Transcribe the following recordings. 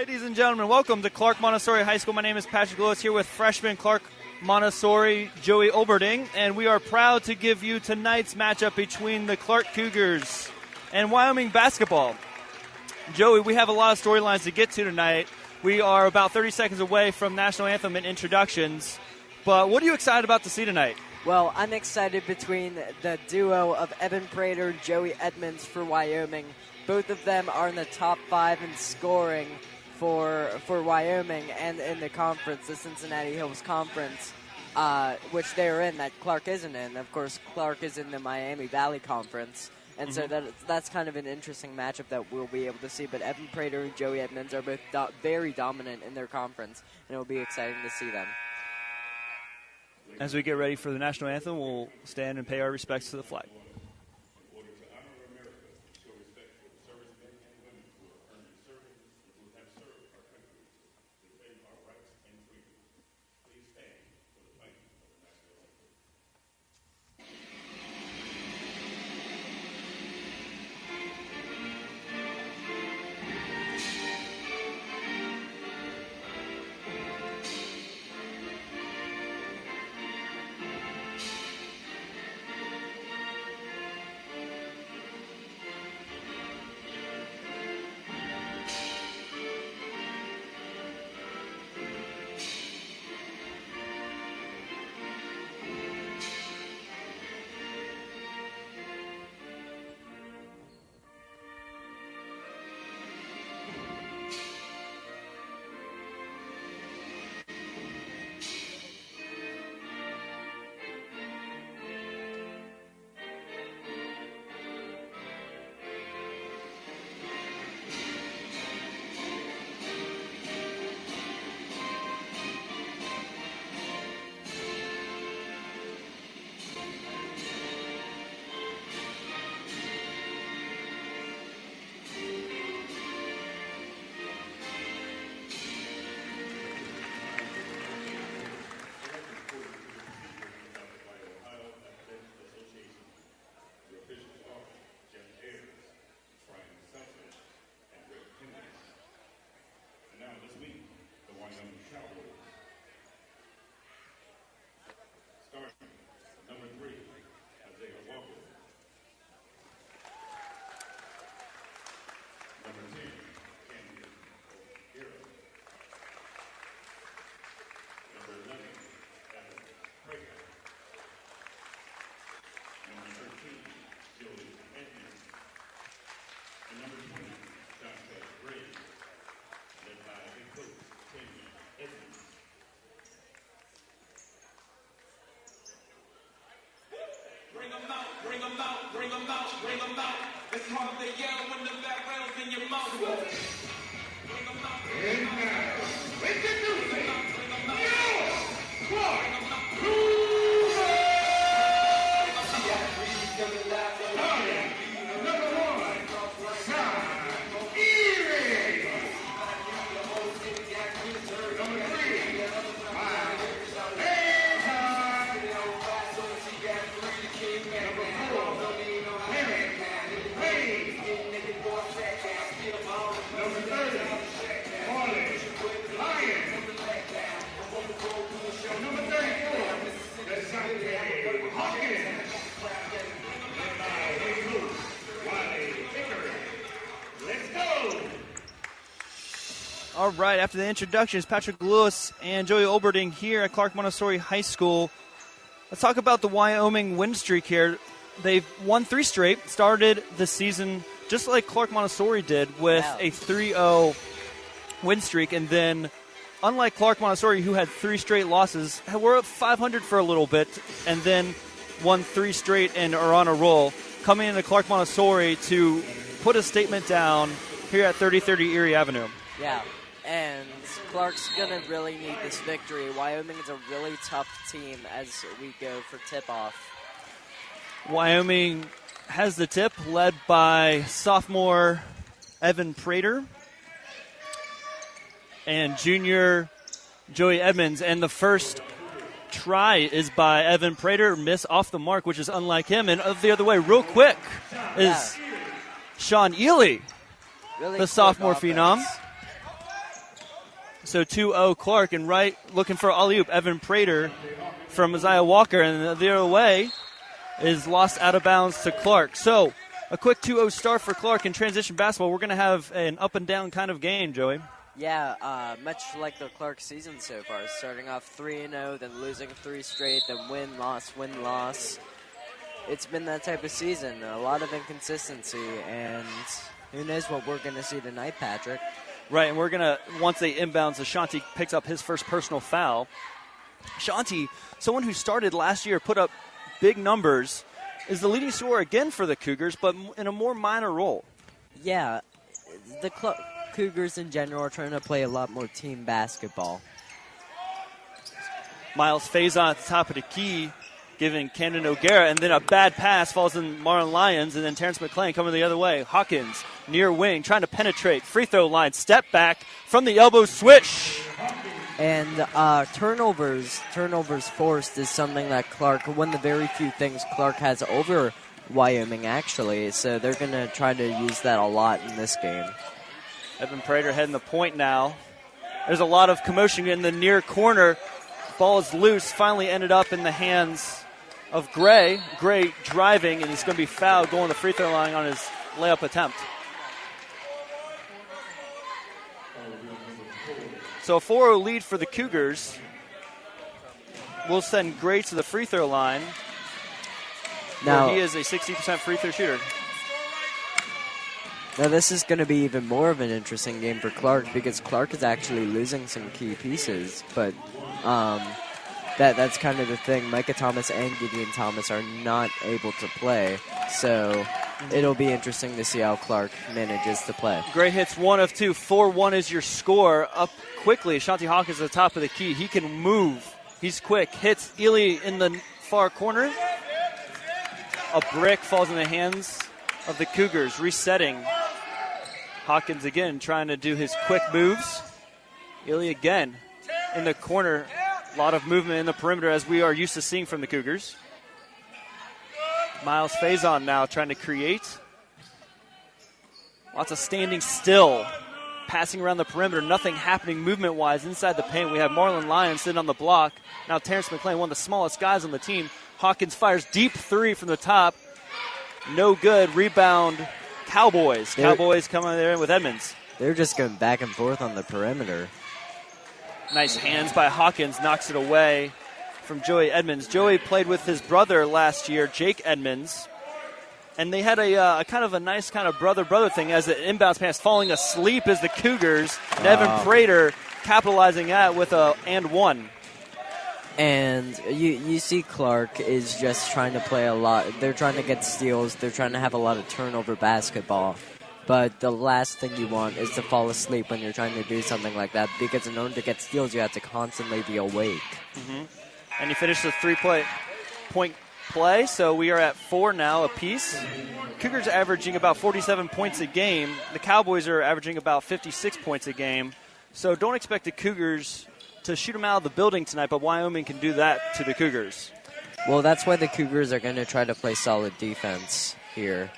Ladies and gentlemen, welcome to Clark Montessori High School. My name is Patrick Lewis here with freshman Clark Montessori Joey Olberding, and we are proud to give you tonight's matchup between the Clark Cougars and Wyoming basketball. Joey, we have a lot of storylines to get to tonight. We are about 30 seconds away from national anthem and introductions, but what are you excited about to see tonight? Well, I'm excited between the duo of Evan Prater and Joey Edmonds for Wyoming. Both of them are in the top 5 in scoring for Wyoming and in the conference, the Cincinnati Hills Conference, which they're in, that Clark isn't in. Of course, Clark is in the Miami Valley Conference, and so that's kind of an interesting matchup that we'll be able to see. But Evan Prater and Joey Edmonds are both very dominant in their conference, and it'll be exciting to see them. As we get ready for the national anthem, we'll stand and pay our respects to the flag. Bring them out. It's hard to yell when the background's in your mouth. Bring them out. And now, introducing your Clark Cougars. Number 1, Sam Erie. Number 3, All right, after the introductions, Patrick Lewis and Joey Olberding here at Clark Montessori High School. Let's talk about the Wyoming win streak here. They've won 3 straight, started the season just like Clark Montessori did with a 3-0 win streak, and then unlike Clark Montessori, who had 3 straight losses, were up 500 for a little bit and then won 3 straight and are on a roll, coming into Clark Montessori to put a statement down here at 3030 Erie Avenue. Yeah. And Clark's going to really need this victory. Wyoming is a really tough team as we go for tip-off. Wyoming has the tip, led by sophomore Evan Prater and junior Joey Edmonds. And the first try is by Evan Prater, miss off the mark, which is unlike him. And the other way, real quick, is Sean Ely, really the sophomore phenom. So 2-0 Clark, and right looking for alley-oop, Evan Prater from Isaiah Walker, and the other way is lost out of bounds to Clark. So a quick 2-0 start for Clark in transition basketball. We're going to have an up-and-down kind of game, Joey. Yeah, much like the Clark season so far, starting off 3-0, then losing 3 straight, then win, loss. It's been that type of season, a lot of inconsistency, and who knows what we're going to see tonight, Patrick. Right, and we're going to, once they inbounds, Ashanti picks up his first personal foul. Ashanti, someone who started last year, put up big numbers, is the leading scorer again for the Cougars, but in a more minor role. Yeah, the Cougars in general are trying to play a lot more team basketball. Miles Faison at the top of the key, giving Camden O'Gara, and then a bad pass falls in Marlon Lyons, and then Terrence McClain coming the other way. Hawkins, near wing, trying to penetrate. Free throw line, step back from the elbow switch. And turnovers forced is something that Clark, one of the very few things Clark has over Wyoming, actually. So they're going to try to use that a lot in this game. Evan Prater heading the point now. There's a lot of commotion in the near corner. Ball is loose, finally ended up in the hands of Gray. Gray driving, and he's going to be fouled going to the free throw line on his layup attempt. So a 4-0 lead for the Cougars. We'll send Gray to the free throw line. Now he is a 60% free throw shooter. Now this is going to be even more of an interesting game for Clark because Clark is actually losing some key pieces, but that's kind of the thing. Micah Thomas and Gideon Thomas are not able to play, so it'll be interesting to see how Clark manages to play. Gray hits 1 of 2. 4-1 is your score. Up quickly, Ashanti Hawkins at the top of the key. He can move. He's quick. Hits Ely in the far corner. A brick falls in the hands of the Cougars, resetting. Hawkins again trying to do his quick moves. Ely again in the corner. A lot of movement in the perimeter as we are used to seeing from the Cougars. Miles Faison now trying to create. Lots of standing still. Passing around the perimeter. Nothing happening movement-wise inside the paint. We have Marlon Lyons sitting on the block. Now Terrence McClain, one of the smallest guys on the team. Hawkins fires deep 3 from the top. No good. Rebound, Cowboys. Cowboys coming there in with Edmonds. They're just going back and forth on the perimeter. Nice hands by Hawkins. Knocks it away from Joey Edmonds. Joey played with his brother last year, Jake Edmonds. And they had a kind of a nice kind of brother thing as the inbounds pass falling asleep as the Cougars. Wow. Evan Prater capitalizing that with a and one. And you see Clark is just trying to play a lot. They're trying to get steals. They're trying to have a lot of turnover basketball. But the last thing you want is to fall asleep when you're trying to do something like that, because in order to get steals, you have to constantly be awake. Mm-hmm. And he finished the 3-point play, so we are at 4 now apiece. Cougars are averaging about 47 points a game. The Cowboys are averaging about 56 points a game. So don't expect the Cougars to shoot them out of the building tonight, but Wyoming can do that to the Cougars. Well, that's why the Cougars are going to try to play solid defense here.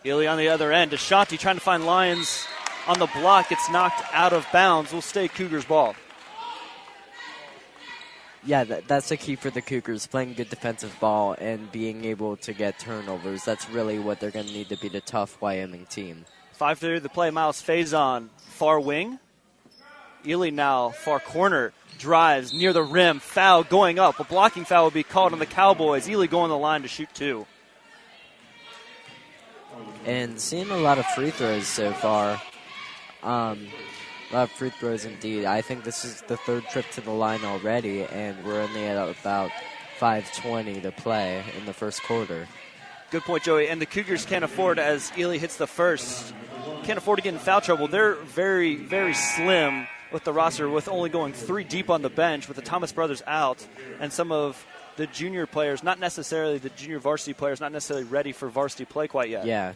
Ely on the other end. Ashanti trying to find Lyons on the block. Gets knocked out of bounds. Will stay Cougars ball. Yeah, that's the key for the Cougars, playing good defensive ball and being able to get turnovers. That's really what they're going to need to beat a tough Wyoming team. 5-3 the play. Miles Faison, far wing. Ely now, far corner. Drives near the rim. Foul going up. A blocking foul will be called on the Cowboys. Ely going the line to shoot 2. And seeing a lot of free throws so far. A lot of free throws indeed. I think this is the 3rd trip to the line already, and we're only at about 5:20 to play in the first quarter. Good point, Joey. And the Cougars can't afford, as Ely hits the first, can't afford to get in foul trouble. They're very, very slim with the roster, with only going 3 deep on the bench, with the Thomas brothers out, and some of the junior players, not necessarily the junior varsity players, not necessarily ready for varsity play quite yet. Yeah.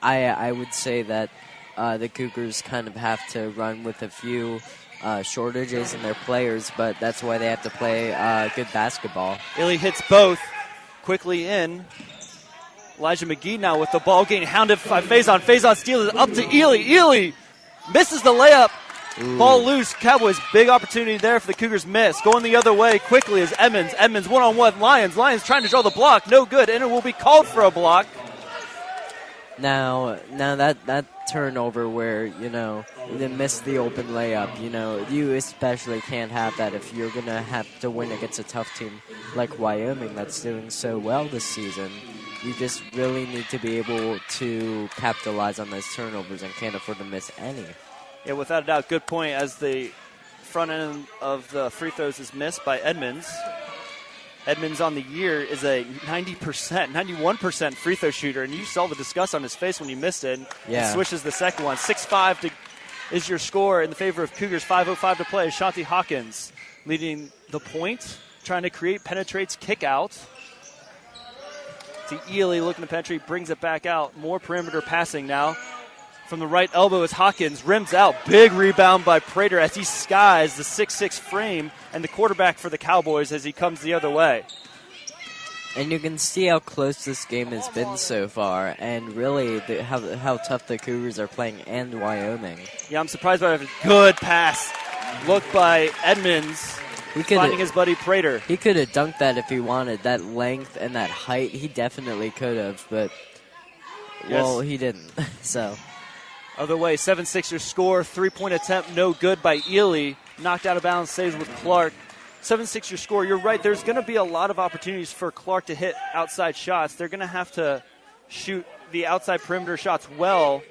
I would say that the Cougars kind of have to run with a few shortages in their players, but that's why they have to play good basketball. Ely hits both quickly in. Elijah McGee now with the ball, getting hounded by Faison. Faison steals it up to Ely. Ely misses the layup. Ooh. Ball loose. Cowboys, big opportunity there for the Cougars miss. Going the other way quickly is Edmonds. Edmonds one-on-one. Lions trying to draw the block. No good, and it will be called for a block. Now that turnover where, they missed the open layup, you especially can't have that if you're going to have to win against a tough team like Wyoming that's doing so well this season. You just really need to be able to capitalize on those turnovers and can't afford to miss any. Yeah, without a doubt, good point, as the front end of the free throws is missed by Edmonds. Edmonds on the year is a 91% free throw shooter, and you saw the disgust on his face when he missed it. Yeah. He swishes the second one. 6-5 is your score in the favor of Cougars. 5:05 to play. Shanti Hawkins leading the point, trying to create, penetrates, kick out. To Ely, looking to penetrate, brings it back out. More perimeter passing now. From the right elbow is Hawkins, rims out. Big rebound by Prater as he skies the 6'6 frame and the quarterback for the Cowboys as he comes the other way. And you can see how close this game has been so far, and really how tough the Cougars are playing, and Wyoming. Yeah, I'm surprised by a good pass. Look by Edmonds, finding his buddy Prater. He could have dunked that if he wanted. That length and that height, he definitely could have, but, well, he didn't, so... Other way, 7-6 your score. 3-point attempt, no good by Ely. Knocked out of bounds, saves with Clark. 7-6 your score. You're right, there's going to be a lot of opportunities for Clark to hit outside shots. They're going to have to shoot the outside perimeter shots well.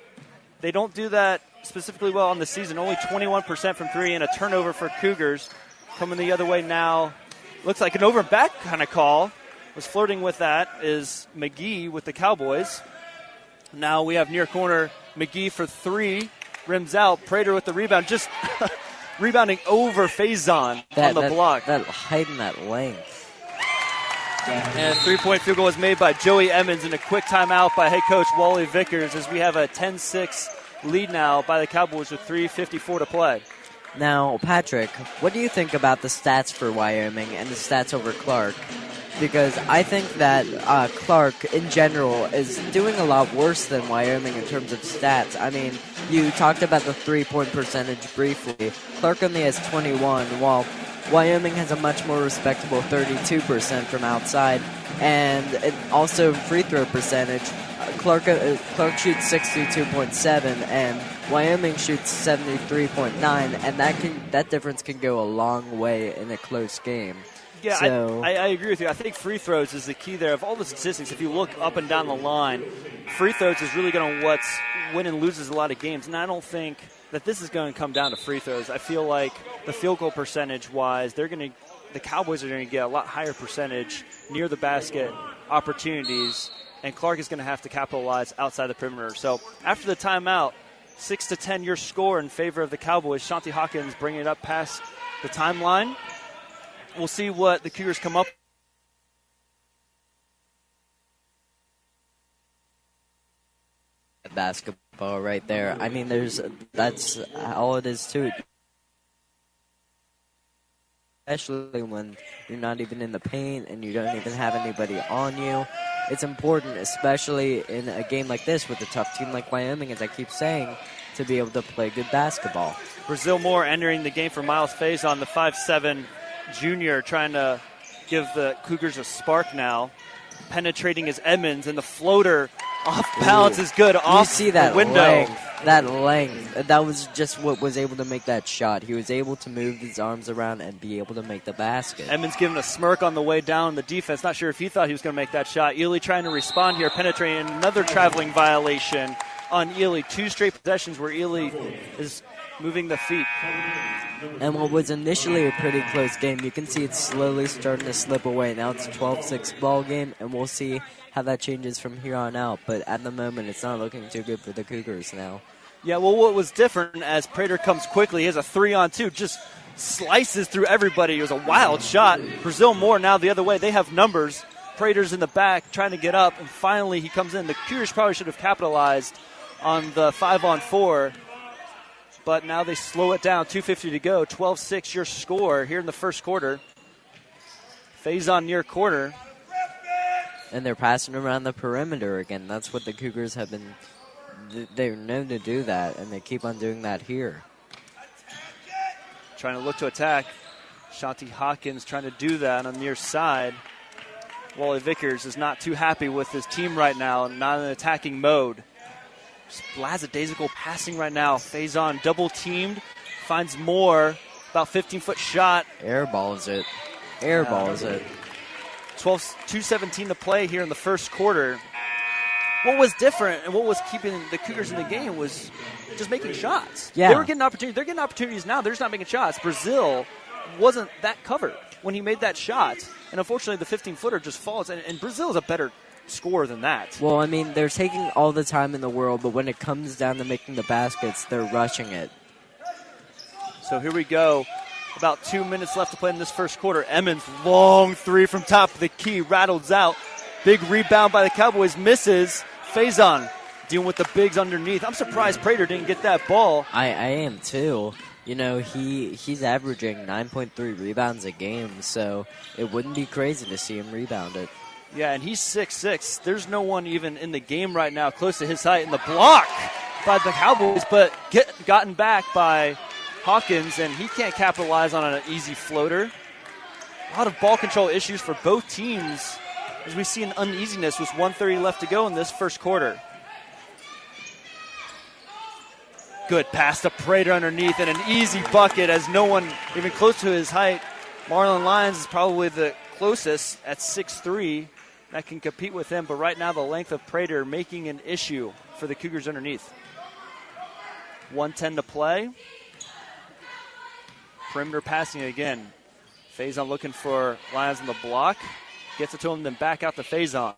They don't do that specifically well on the season. Only 21% from three and a turnover for Cougars. Coming the other way now. Looks like an over and back kind of call. Was flirting with that is McGee with the Cowboys. Now we have near corner McGee for three. Rims out. Prater with the rebound. Just rebounding over Faison on the block. That height and that length. And a three-point field goal was made by Joey Emmons and a quick timeout by head coach Wally Vickers as we have a 10-6 lead now by the Cowboys with 3:54 to play. Now, Patrick, what do you think about the stats for Wyoming and the stats over Clark? Because I think that Clark, in general, is doing a lot worse than Wyoming in terms of stats. I mean, you talked about the three-point percentage briefly. Clark only has 21, while Wyoming has a much more respectable 32% from outside. And also free throw percentage. Clark shoots 62.7, and Wyoming shoots 73.9, and that difference can go a long way in a close game. Yeah, so, I agree with you. I think free throws is the key there. Of all the statistics, if you look up and down the line, free throws is really going to what's win and loses a lot of games. And I don't think that this is going to come down to free throws. I feel like the field goal percentage-wise, the Cowboys are going to get a lot higher percentage near the basket opportunities, and Clark is going to have to capitalize outside the perimeter. So after the timeout, 6-10 your score in favor of the Cowboys. Shanti Hawkins bringing it up past the timeline. We'll see what the Cougars come up. Basketball right there. I mean, that's all it is to it. Especially when you're not even in the paint and you don't even have anybody on you. It's important, especially in a game like this with a tough team like Wyoming, as I keep saying, to be able to play good basketball. Brazil Moore entering the game for Miles Faison, the 5'7" junior, trying to give the Cougars a spark now. Penetrating is Edmonds, and the floater off balance is good. Off you see that the window. Length. That was just what was able to make that shot. He was able to move his arms around and be able to make the basket. Edmonds giving a smirk on the way down the defense. Not sure if he thought he was going to make that shot. Ely trying to respond here, penetrating another traveling violation on Ely. 2 straight possessions where Ely is moving the feet. And what was initially a pretty close game, you can see it's slowly starting to slip away. Now it's a 12-6 ball game, and we'll see how that changes from here on out. But at the moment, it's not looking too good for the Cougars now. Yeah, well, what was different as Prater comes quickly, he has a 3-on-2, just slices through everybody. It was a wild shot. Brazil Moore now the other way. They have numbers. Prater's in the back trying to get up, and finally he comes in. The Cougars probably should have capitalized on the 5-on-4. But now they slow it down. 2:50 to go. 12-6 your score here in the first quarter. Faison near corner. And they're passing around the perimeter again. That's what the Cougars have been. They're known to do that, and they keep on doing that here. trying to look to attack. Shanti Hawkins trying to do that on the near side. Wally Vickers is not too happy with his team right now, not in an attacking mode. Just lackadaisical passing right now. Faison double teamed, finds more, about 15-foot shot. Airballs it. Airballs it. 2:17 to play here in the first quarter. What was different and what was keeping the Cougars in the game was just making shots. Yeah. They were getting opportunities. They're getting opportunities now. They're just not making shots. Brazil wasn't that covered when he made that shot. And unfortunately, the 15-footer just falls. And Brazil is a better scorer than that. Well, I mean, they're taking all the time in the world, but when it comes down to making the baskets, they're rushing it. So here we go. About 2 minutes left to play in this first quarter. Emmons, long three from top of the key, rattles out. Big rebound by the Cowboys, misses. Faison dealing with the bigs underneath. I'm surprised Prater didn't get that ball. I am too. You know, he's averaging 9.3 rebounds a game, so it wouldn't be crazy to see him rebound it. Yeah, and he's 6'6". There's no one even in the game right now close to his height. And the block by the Cowboys, but gotten back by Hawkins, and he can't capitalize on an easy floater. A lot of ball control issues for both teams as we see an uneasiness with 1:30 left to go in this first quarter. Good pass to Prater underneath, and an easy bucket as no one even close to his height. Marlon Lyons is probably the closest at 6'3". That can compete with him, but right now the length of Prater making an issue for the Cougars underneath. 1:10 to play. Perimeter passing again. Faison looking for Lyons on the block. Gets it to him, then back out to Faison.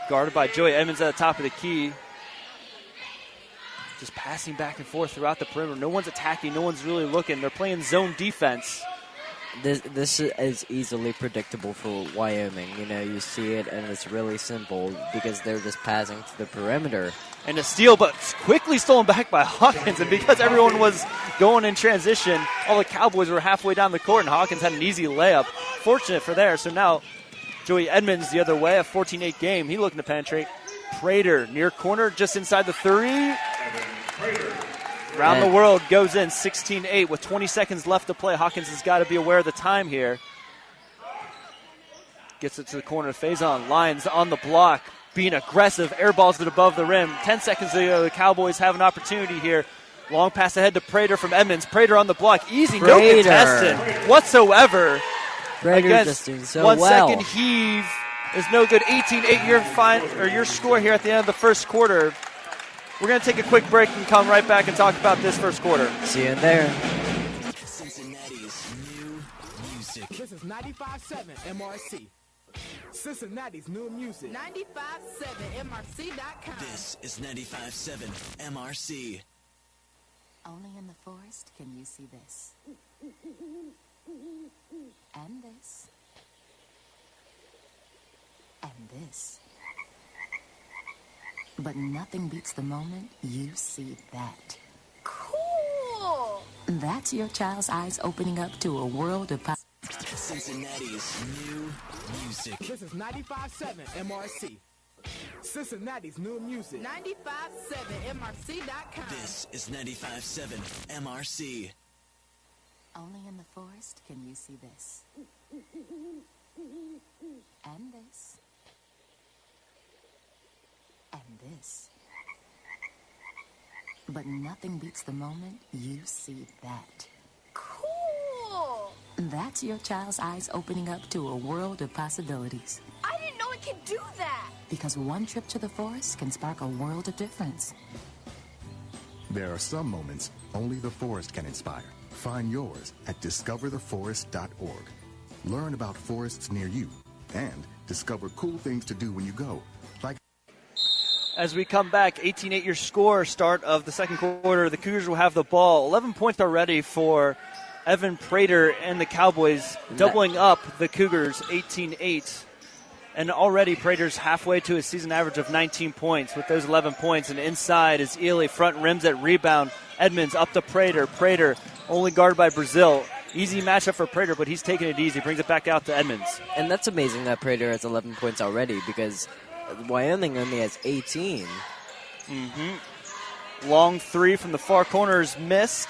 Guarded by Joey Edmonds at the top of the key. Just passing back and forth throughout the perimeter. No one's attacking. No one's really looking. They're playing zone defense. This is easily predictable for Wyoming. You know, you see it, and it's really simple because they're just passing to the perimeter. And a steal, but quickly stolen back by Hawkins. And because everyone was going in transition, all the Cowboys were halfway down the court, and Hawkins had an easy layup. Fortunate for there. So now Joey Edmonds the other way, a 14-8 game. He looking to penetrate. Prater near corner, just inside the 3. Around the world goes in 16-8 with 20 seconds left to play. Hawkins has got to be aware of the time here. Gets it to the corner. Faison. Lyons on the block. Being aggressive, airballs it above the rim. 10 seconds ago, the Cowboys have an opportunity here. Long pass ahead to Prater from Edmonds. Prater on the block. Easy, no contestant whatsoever. Prater just doing so 1 well. second heave is no good. 18-8 your score here at the end of the first quarter. We're going to take a quick break and come right back and talk about this first quarter. See you in there. Cincinnati's new music. This is 95.7 MRC. Cincinnati's new music. 95.7MRC.com. This is 95.7 MRC. Only in the forest can you see this. And this. And this. But nothing beats the moment you see that. Cool! That's your child's eyes opening up to a world of Cincinnati's new music. This is 95.7 MRC. Cincinnati's new music. 95.7MRC.com. This is 95.7 MRC. Only in the forest can you see this. And this. And this. But nothing beats the moment you see that. Cool! That's your child's eyes opening up to a world of possibilities. I didn't know it could do that! Because one trip to the forest can spark a world of difference. There are some moments only the forest can inspire. Find yours at discovertheforest.org. Learn about forests near you and discover cool things to do when you go. Like As we come back, 18-8 your score, start of the second quarter. The Cougars will have the ball. 11 points already for Evan Prater and the Cowboys, doubling up the Cougars 18-8. And already Prater's halfway to his season average of 19 points with those 11 points. And inside is Ely, front rims at rebound. Edmonds up to Prater. Prater only guarded by Brazil. Easy matchup for Prater, but he's taking it easy. Brings it back out to Edmonds. And that's amazing that Prater has 11 points already because Wyoming only has 18. Long three from the far corner is missed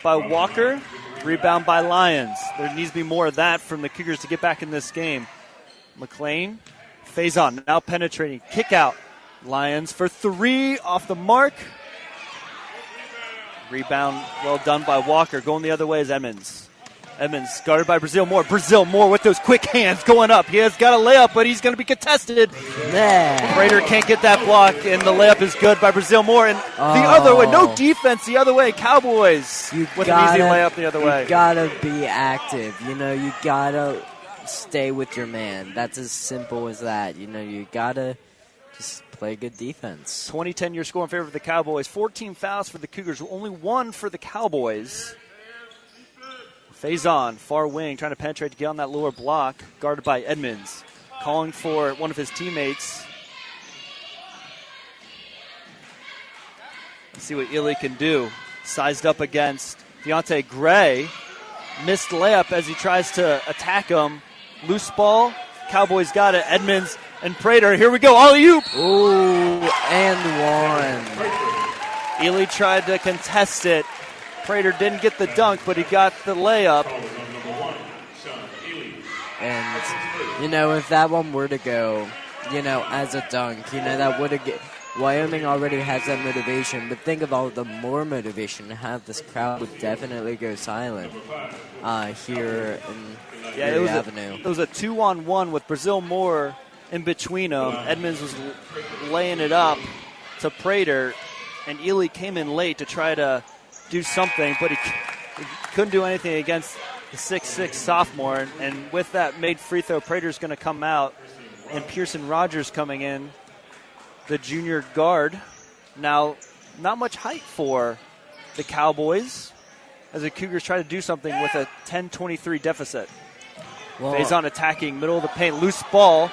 by Walker. Rebound by Lions. There needs to be more of that from the Cougars to get back in this game. McLean, Faison now penetrating. Kick out. Lions for three off the mark. Rebound well done by Walker. Going the other way is Emmons. Emmons guarded by Brazil Moore. Brazil Moore with those quick hands going up. He has got a layup, but he's going to be contested. Prater can't get that block, and the layup is good by Brazil Moore. And the other way, no defense the other way. Cowboys with an easy layup the other way. You got to be active. You got to stay with your man. That's as simple as that. You got to just play good defense. 20-10 your score in favor of the Cowboys. 14 fouls for the Cougars, only one for the Cowboys. Faison, far wing, trying to penetrate to get on that lower block, guarded by Edmonds. Calling for one of his teammates. Let's see what Ely can do. Sized up against Deontay Gray. Missed layup as he tries to attack him. Loose ball. Cowboys got it. Edmonds and Prater. Here we go. Alley-oop. Ooh, and one. Ely tried to contest it. Prater didn't get the dunk, but he got the layup. And, if that one were to go, as a dunk, that would have Wyoming already has that motivation, but think of all the more motivation to have this crowd would definitely go silent here in Erie Avenue. It was a 2-on-1 with Brazil Moore in between them. Edmonds was laying it up to Prater, and Ely came in late to try to do something, but he couldn't do anything against the 6'6 sophomore. And with that made free throw, Prater's going to come out, and Pearson Rogers coming in, the junior guard. Now, not much height for the Cowboys as the Cougars try to do something with a 10-23 deficit. Faison attacking, middle of the paint, loose ball.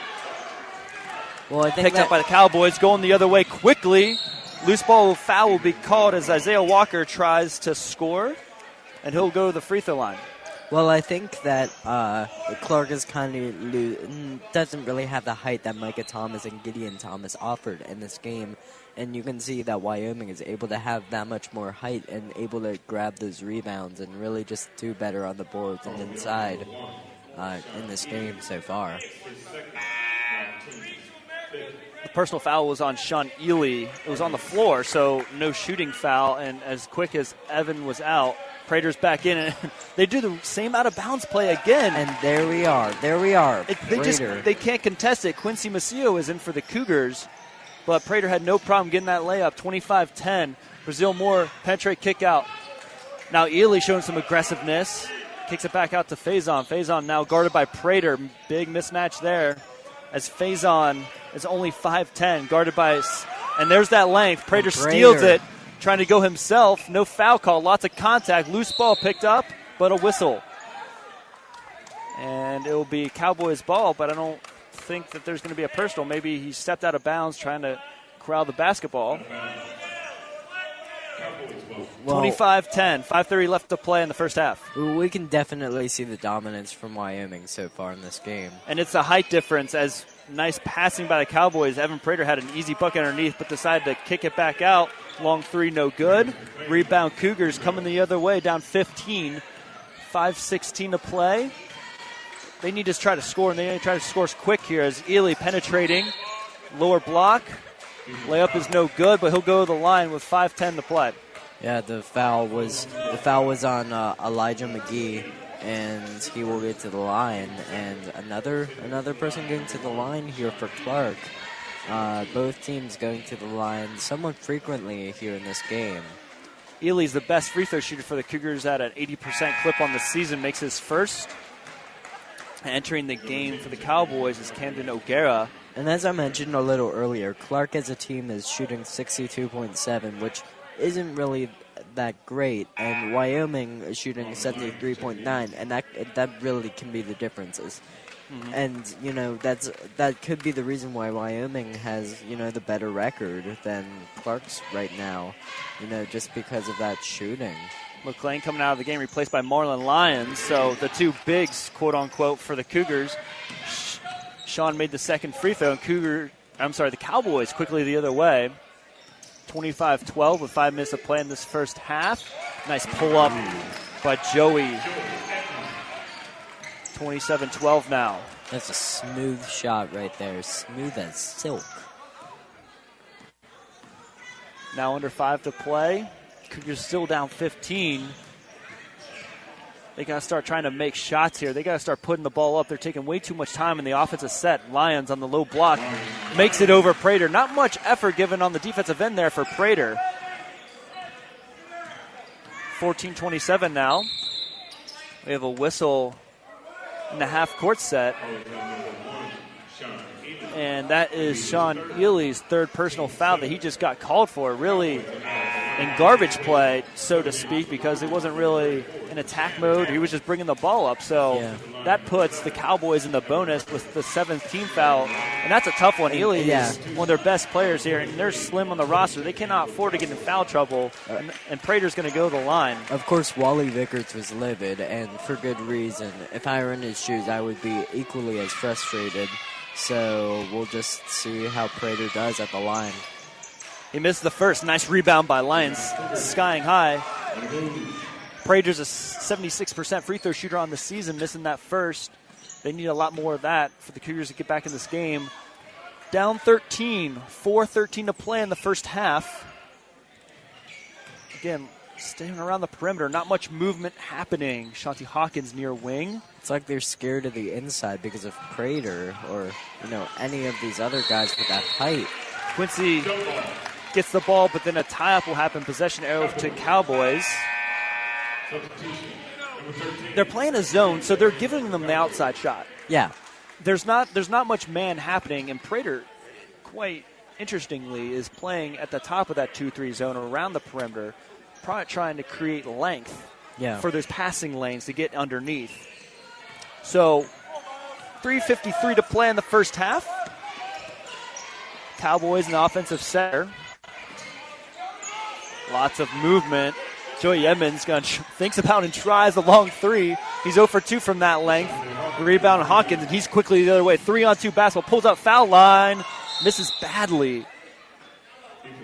I think picked up by the Cowboys, going the other way quickly. Loose ball foul will be called as Isaiah Walker tries to score, and he'll go to the free throw line. Well, I think that Clark is kind of doesn't really have the height that Micah Thomas and Gideon Thomas offered in this game, and you can see that Wyoming is able to have that much more height and able to grab those rebounds and really just do better on the boards and inside in this game so far. The personal foul was on Sean Ely. It was on the floor, so no shooting foul, and as quick as Evan was out, Prater's back in, and they do the same out-of-bounds play again. And there we are. They can't contest it. Quincy Macio is in for the Cougars, but Prater had no problem getting that layup. 25-10. Brazil Moore, penetrate, kick out. Now Ely showing some aggressiveness. Kicks it back out to Faison. Faison now guarded by Prater. Big mismatch there as Faison is only 5'10", guarded by, and there's that length. Prater steals it. Trying to go himself. No foul call. Lots of contact. Loose ball picked up, but a whistle. And it will be Cowboys ball, but I don't think that there's going to be a personal. Maybe he stepped out of bounds trying to corral the basketball. 25-10. 5:30 left to play in the first half. We can definitely see the dominance from Wyoming so far in this game. And it's a height difference as nice passing by the Cowboys. Evan Prater had an easy bucket underneath, but decided to kick it back out. Long three, no good. Rebound Cougars coming the other way, down 15. 5:16 to play. They need to try to score, and they need to try to score quick here as Ely penetrating. Lower block. Layup is no good, but he'll go to the line with 5:10 to play. Yeah, the foul was on Elijah McGee, and he will get to the line. And another person going to the line here for Clark. Both teams going to the line somewhat frequently here in this game. Ely's the best free throw shooter for the Cougars at an 80% clip on the season. Makes his first. Entering the game for the Cowboys is Camden O'Gara. And as I mentioned a little earlier, Clark as a team is shooting 62.7, which isn't really that great. And Wyoming is shooting 73.9, and that really can be the differences. Mm-hmm. And, that could be the reason why Wyoming has, the better record than Clark's right now, just because of that shooting. McLean coming out of the game, replaced by Marlon Lyons. So the two bigs, quote-unquote, for the Cougars. Sean made the second free throw, and the Cowboys quickly the other way. 25-12 with 5 minutes to play in this first half. Nice pull-up by Joey. 27-12 now. That's a smooth shot right there. Smooth as silk. Now under 5 to play. Cougars still down 15. They got to start trying to make shots here. They got to start putting the ball up. They're taking way too much time in the offensive set. Lyons on the low block makes it over Prater. Not much effort given on the defensive end there for Prater. 14-27 now. We have a whistle in the half-court set. And that is Sean Ely's third personal foul that he just got called for. Really in garbage play, so to speak, because it wasn't really in attack mode. He was just bringing the ball up. So that puts the Cowboys in the bonus with the 7th team foul. And that's a tough one. Ely is one of their best players here, and they're slim on the roster. They cannot afford to get in foul trouble, and Prater's going to go to the line. Of course, Wally Vickers was livid, and for good reason. If I were in his shoes, I would be equally as frustrated. So we'll just see how Prater does at the line. He missed the first. Nice rebound by Lyons, skying high. Prater's a 76% free throw shooter on the season, missing that first. They need a lot more of that for the Cougars to get back in this game. Down 13, 4:13 to play in the first half. Again, staying around the perimeter, not much movement happening. Shanti Hawkins near wing. It's like they're scared of the inside because of Prater or, any of these other guys with that height. Quincy gets the ball, but then a tie-up will happen. Possession arrow to Cowboys. They're playing a zone, so they're giving them the outside shot. Yeah. There's not much man happening, and Prater, quite interestingly, is playing at the top of that 2-3 zone around the perimeter, probably trying to create length for those passing lanes to get underneath. So 3:53 to play in the first half. Cowboys in the offensive center. Lots of movement. Joey Edmonds thinks about and tries the long three. He's 0 for 2 from that length. The rebound Hawkins, and he's quickly the other way. 3-on-2 basketball. Pulls out foul line. Misses badly.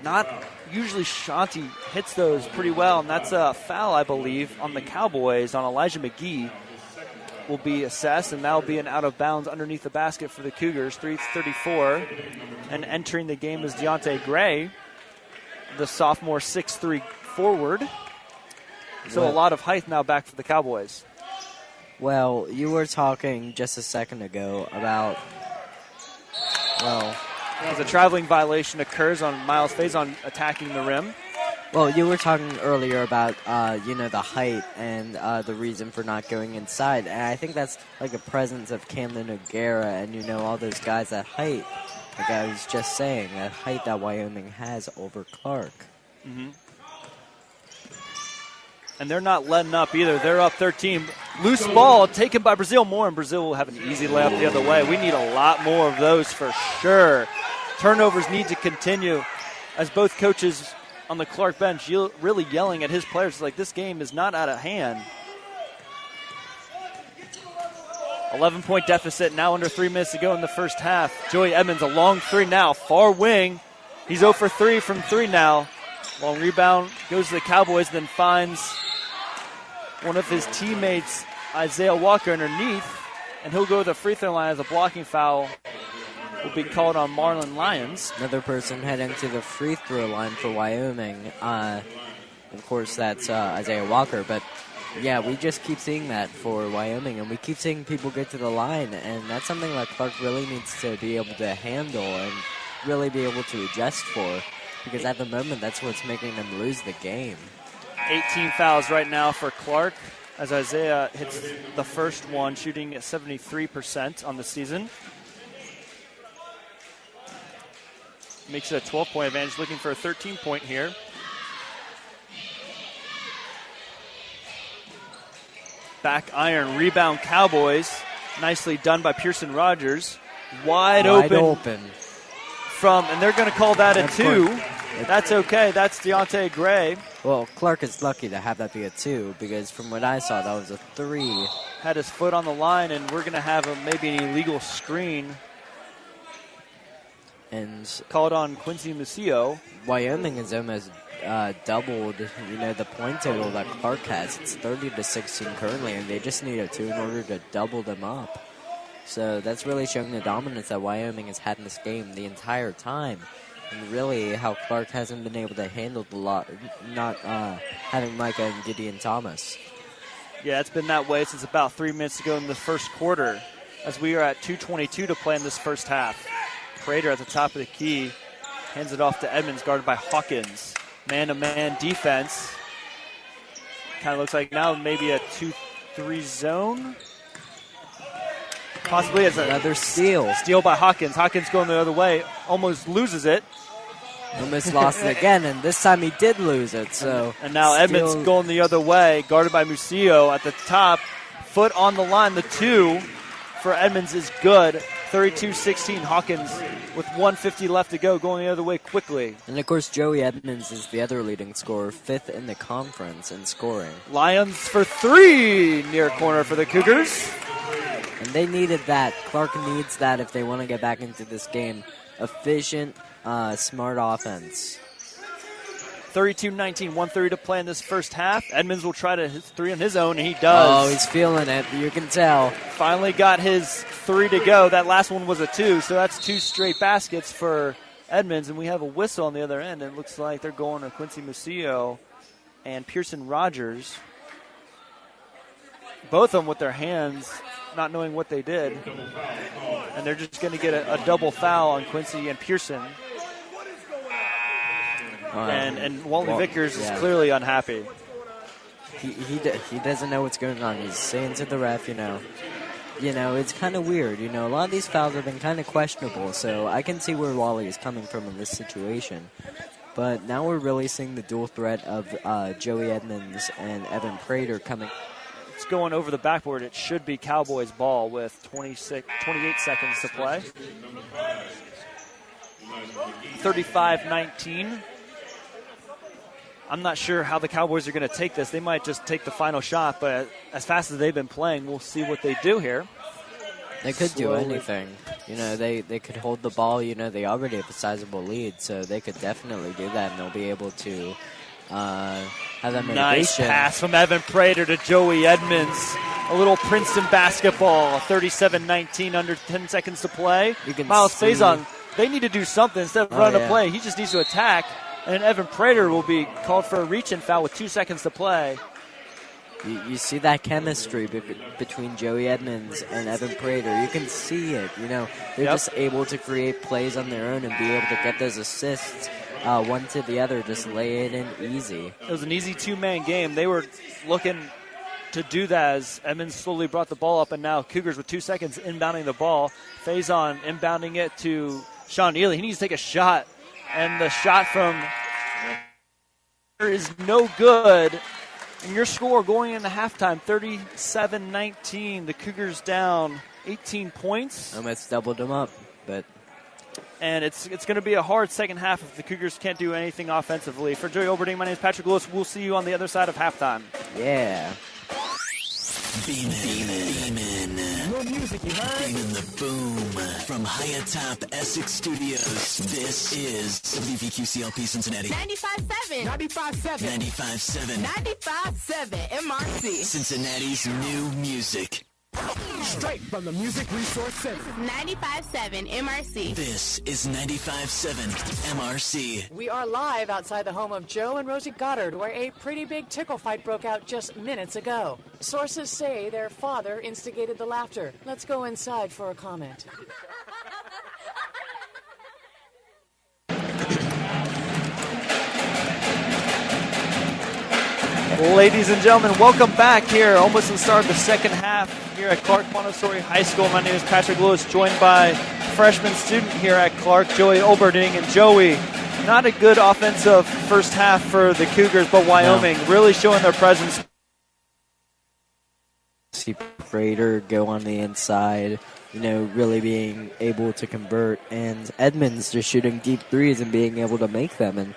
Not usually Shanti hits those pretty well, and that's a foul, I believe, on the Cowboys on Elijah McGee. Will be assessed, and that will be an out-of-bounds underneath the basket for the Cougars. 3:34, and entering the game is Deontay Gray, the sophomore 6'3" forward. So a lot of height now back for the Cowboys. Well, you were talking just a second ago about, as a traveling violation occurs on Miles Faison attacking the rim. Well, you were talking earlier about, the height and the reason for not going inside. And I think that's like a presence of Camden O'Gara and, all those guys at height. Like I was just saying, that height that Wyoming has over Clark. Mm-hmm. And they're not letting up either. They're up 13. Loose ball taken by Brazil Moore, and Brazil will have an easy layup the other way. We need a lot more of those for sure. Turnovers need to continue as both coaches on the Clark bench really yelling at his players like this game is not out of hand. 11-point deficit now under 3 minutes to go in the first half. Joey Edmonds, a long three now, far wing. He's 0 for 3 from 3 now. Long rebound goes to the Cowboys, then finds one of his teammates, Isaiah Walker, underneath, and he'll go to the free throw line as a blocking foul will be called on Marlon Lyons. Another person heading to the free throw line for Wyoming. Of course, that's Isaiah Walker. But, yeah, we just keep seeing that for Wyoming, and we keep seeing people get to the line, and that's something that Clark really needs to be able to handle and really be able to adjust for, because at the moment, that's what's making them lose the game. 18 fouls right now for Clark as Isaiah hits the first one, shooting at 73% on the season. Makes it a 12-point advantage, looking for a 13-point here. Back iron, rebound Cowboys. Nicely done by Pearson Rogers. Wide open. And they're going to call that a 2. That's okay. That's Deontay Gray. Well, Clark is lucky to have that be a 2 because from what I saw, that was a 3. Had his foot on the line, and we're going to have maybe an illegal screen. And called on Quincy Museo. Wyoming has almost doubled, the point total that Clark has. It's 30-16 currently, and they just need a 2 in order to double them up. So that's really showing the dominance that Wyoming has had in this game the entire time. And really how Clark hasn't been able to handle the lot, not having Micah and Gideon Thomas. Yeah, it's been that way since about 3 minutes ago in the first quarter, as we are at 2:22 to play in this first half. Prater at the top of the key hands it off to Edmonds, guarded by Hawkins. Man-to-man defense. Kind of looks like now maybe a 2-3 zone. Possibly as another steal. Steal by Hawkins. Hawkins going the other way, almost loses it. Almost lost it again, and this time he did lose it. And now Edmonds going the other way, guarded by Museo at the top. Foot on the line. The 2 for Edmonds is good. 32-16, Hawkins with 1:50 left to go, going the other way quickly. And, of course, Joey Edmonds is the other leading scorer, 5th in the conference in scoring. Lions for 3 near corner for the Cougars. And they needed that. Clark needs that if they want to get back into this game. Efficient, smart offense. 32-19, 1:30 to play in this first half. Edmonds will try to hit 3 on his own, and he does. Oh, he's feeling it. You can tell. Finally got his 3 to go. That last one was a 2, so that's 2 straight baskets for Edmonds, and we have a whistle on the other end. It looks like they're going to Quincy Museo and Pearson Rogers. Both of them with their hands, not knowing what they did. And they're just going to get a double foul on Quincy and Pearson. And Wally Vickers is clearly unhappy. He doesn't know what's going on. He's saying to the ref, it's kind of weird. A lot of these fouls have been kind of questionable, so I can see where Wally is coming from in this situation. But now we're really seeing the dual threat of Joey Edmonds and Evan Prater coming. It's going over the backboard. It should be Cowboys ball with 28 seconds to play. 35-19. I'm not sure how the Cowboys are going to take this. They might just take the final shot, but as fast as they've been playing, we'll see what they do here. They could do anything. They could hold the ball. They already have a sizable lead, so they could definitely do that, and they'll be able to have that motivation. Nice pass from Evan Prater to Joey Edmonds. A little Princeton basketball, 37-19, under 10 seconds to play. Miles Faison, they need to do something instead of running a play. He just needs to attack. And Evan Prater will be called for a reach-in foul with 2 seconds to play. You see that chemistry between Joey Edmonds and Evan Prater. You can see it. They're just able to create plays on their own and be able to get those assists one to the other, just lay it in easy. It was an easy 2-man game. They were looking to do that as Edmonds slowly brought the ball up, and now Cougars with 2 seconds inbounding the ball. Faison inbounding it to Sean Ely. He needs to take a shot. And the shot from is no good. And your score going into halftime, 37-19. The Cougars down 18 points. Almost doubled them up, and it's going to be a hard second half if the Cougars can't do anything offensively. For Joey Olberding, my name is Patrick Lewis. We'll see you on the other side of halftime. Yeah. Beamin'. More music, you heard? Beamin' the boom. From high atop Essex Studios, this is WVQCLP Cincinnati. 95.7. 95.7. 95.7. 95.7 MRC. Cincinnati's new music. Straight from the Music Resource Center. 95.7 MRC. This is 95.7 MRC. We are live outside the home of Joe and Rosie Goddard, where a pretty big tickle fight broke out just minutes ago. Sources say their father instigated the laughter. Let's go inside for a comment. Ladies and gentlemen, welcome back here. Almost the start of the second half here at Clark Montessori High School. My name is Patrick Lewis, joined by freshman student here at Clark, Joey Olberding. And Joey, not a good offensive first half for the Cougars, but Wyoming really showing their presence. See Prater go on the inside, really being able to convert. And Edmonds just shooting deep threes and being able to make them. And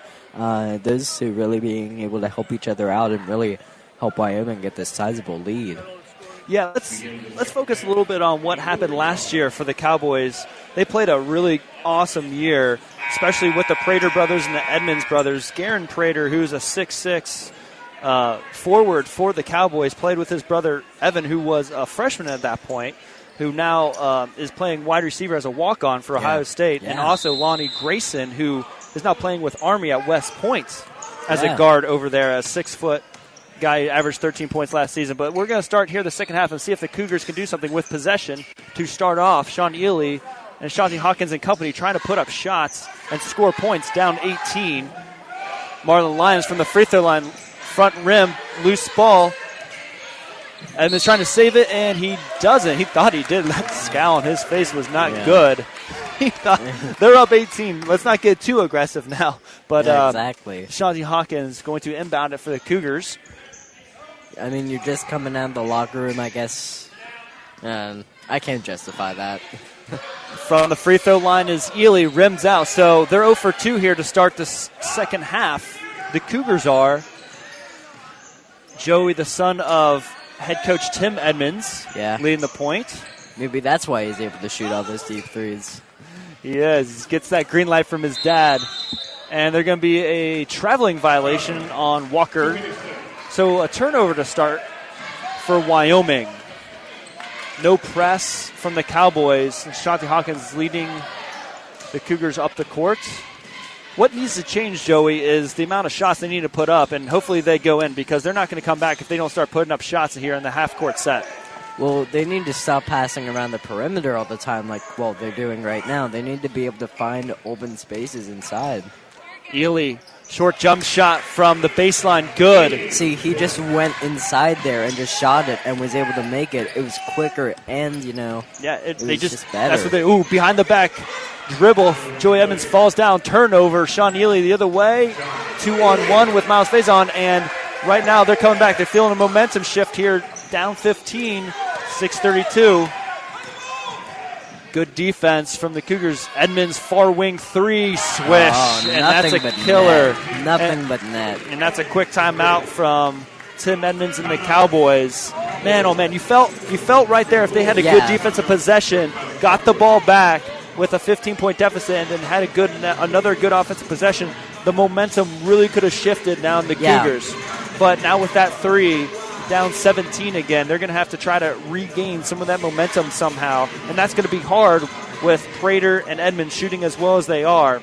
those two really being able to help each other out and really help Wyoming get this sizable lead. Yeah, let's focus a little bit on what happened last year for the Cowboys. They played a really awesome year, especially with the Prater brothers and the Edmonds brothers. Garen Prater, who's a 6'6", forward for the Cowboys, played with his brother Evan, who was a freshman at that point, who now is playing wide receiver as a walk-on for Ohio State, and also Lonnie Grayson, who is now playing with Army at West Point as a guard over there, a 6-foot guy, averaged 13 points last season. But we're going to start here the second half and see if the Cougars can do something with possession to start off. Sean Ely and Shanti Hawkins and company trying to put up shots and score points, down 18. Marlon Lyons from the free throw line, front rim, loose ball. Edmonds trying to save it, and he doesn't. He thought he did. That scowl on his face was not good. He thought they're up 18. Let's not get too aggressive now. But exactly. Shanti Hawkins going to inbound it for the Cougars. I mean, you're just coming out of the locker room, I guess. I can't justify that. From the free throw line is Ely, rims out. So they're 0 for 2 here to start the second half. The Cougars are. Joey, the son of head coach Tim Edmonds, leading the point. Maybe that's why he's able to shoot all those deep threes. He is. He gets that green light from his dad. And they're going to be a traveling violation on Walker. So a turnover to start for Wyoming. No press from the Cowboys. And Shanti Hawkins leading the Cougars up the court. What needs to change, Joey, is the amount of shots they need to put up, and hopefully they go in, because they're not going to come back if they don't start putting up shots here in the half-court set. Well, they need to stop passing around the perimeter all the time like, they're doing right now. They need to be able to find open spaces inside. Ely, short jump shot from the baseline, good. See, he just went inside there and just shot it and was able to make it. It was quicker and, it was just better. That's what they, behind the back dribble. Joey Edmonds falls down, turnover. Sean Ely the other way, 2-on-1 with Miles Faison, and right now they're coming back. They're feeling a momentum shift here, down 15, 6:32. Good defense from the Cougars. Edmonds far wing three, swish, and that's a killer. Nothing but net. And that's a quick timeout from Tim Edmonds and the Cowboys. Man, oh man, you felt right there if they had a good defensive possession, got the ball back with a 15-point deficit, and then had another good offensive possession, the momentum really could have shifted now in the Cougars. But now with that three, down 17 again, they're going to have to try to regain some of that momentum somehow, and that's going to be hard with Prater and Edmonds shooting as well as they are.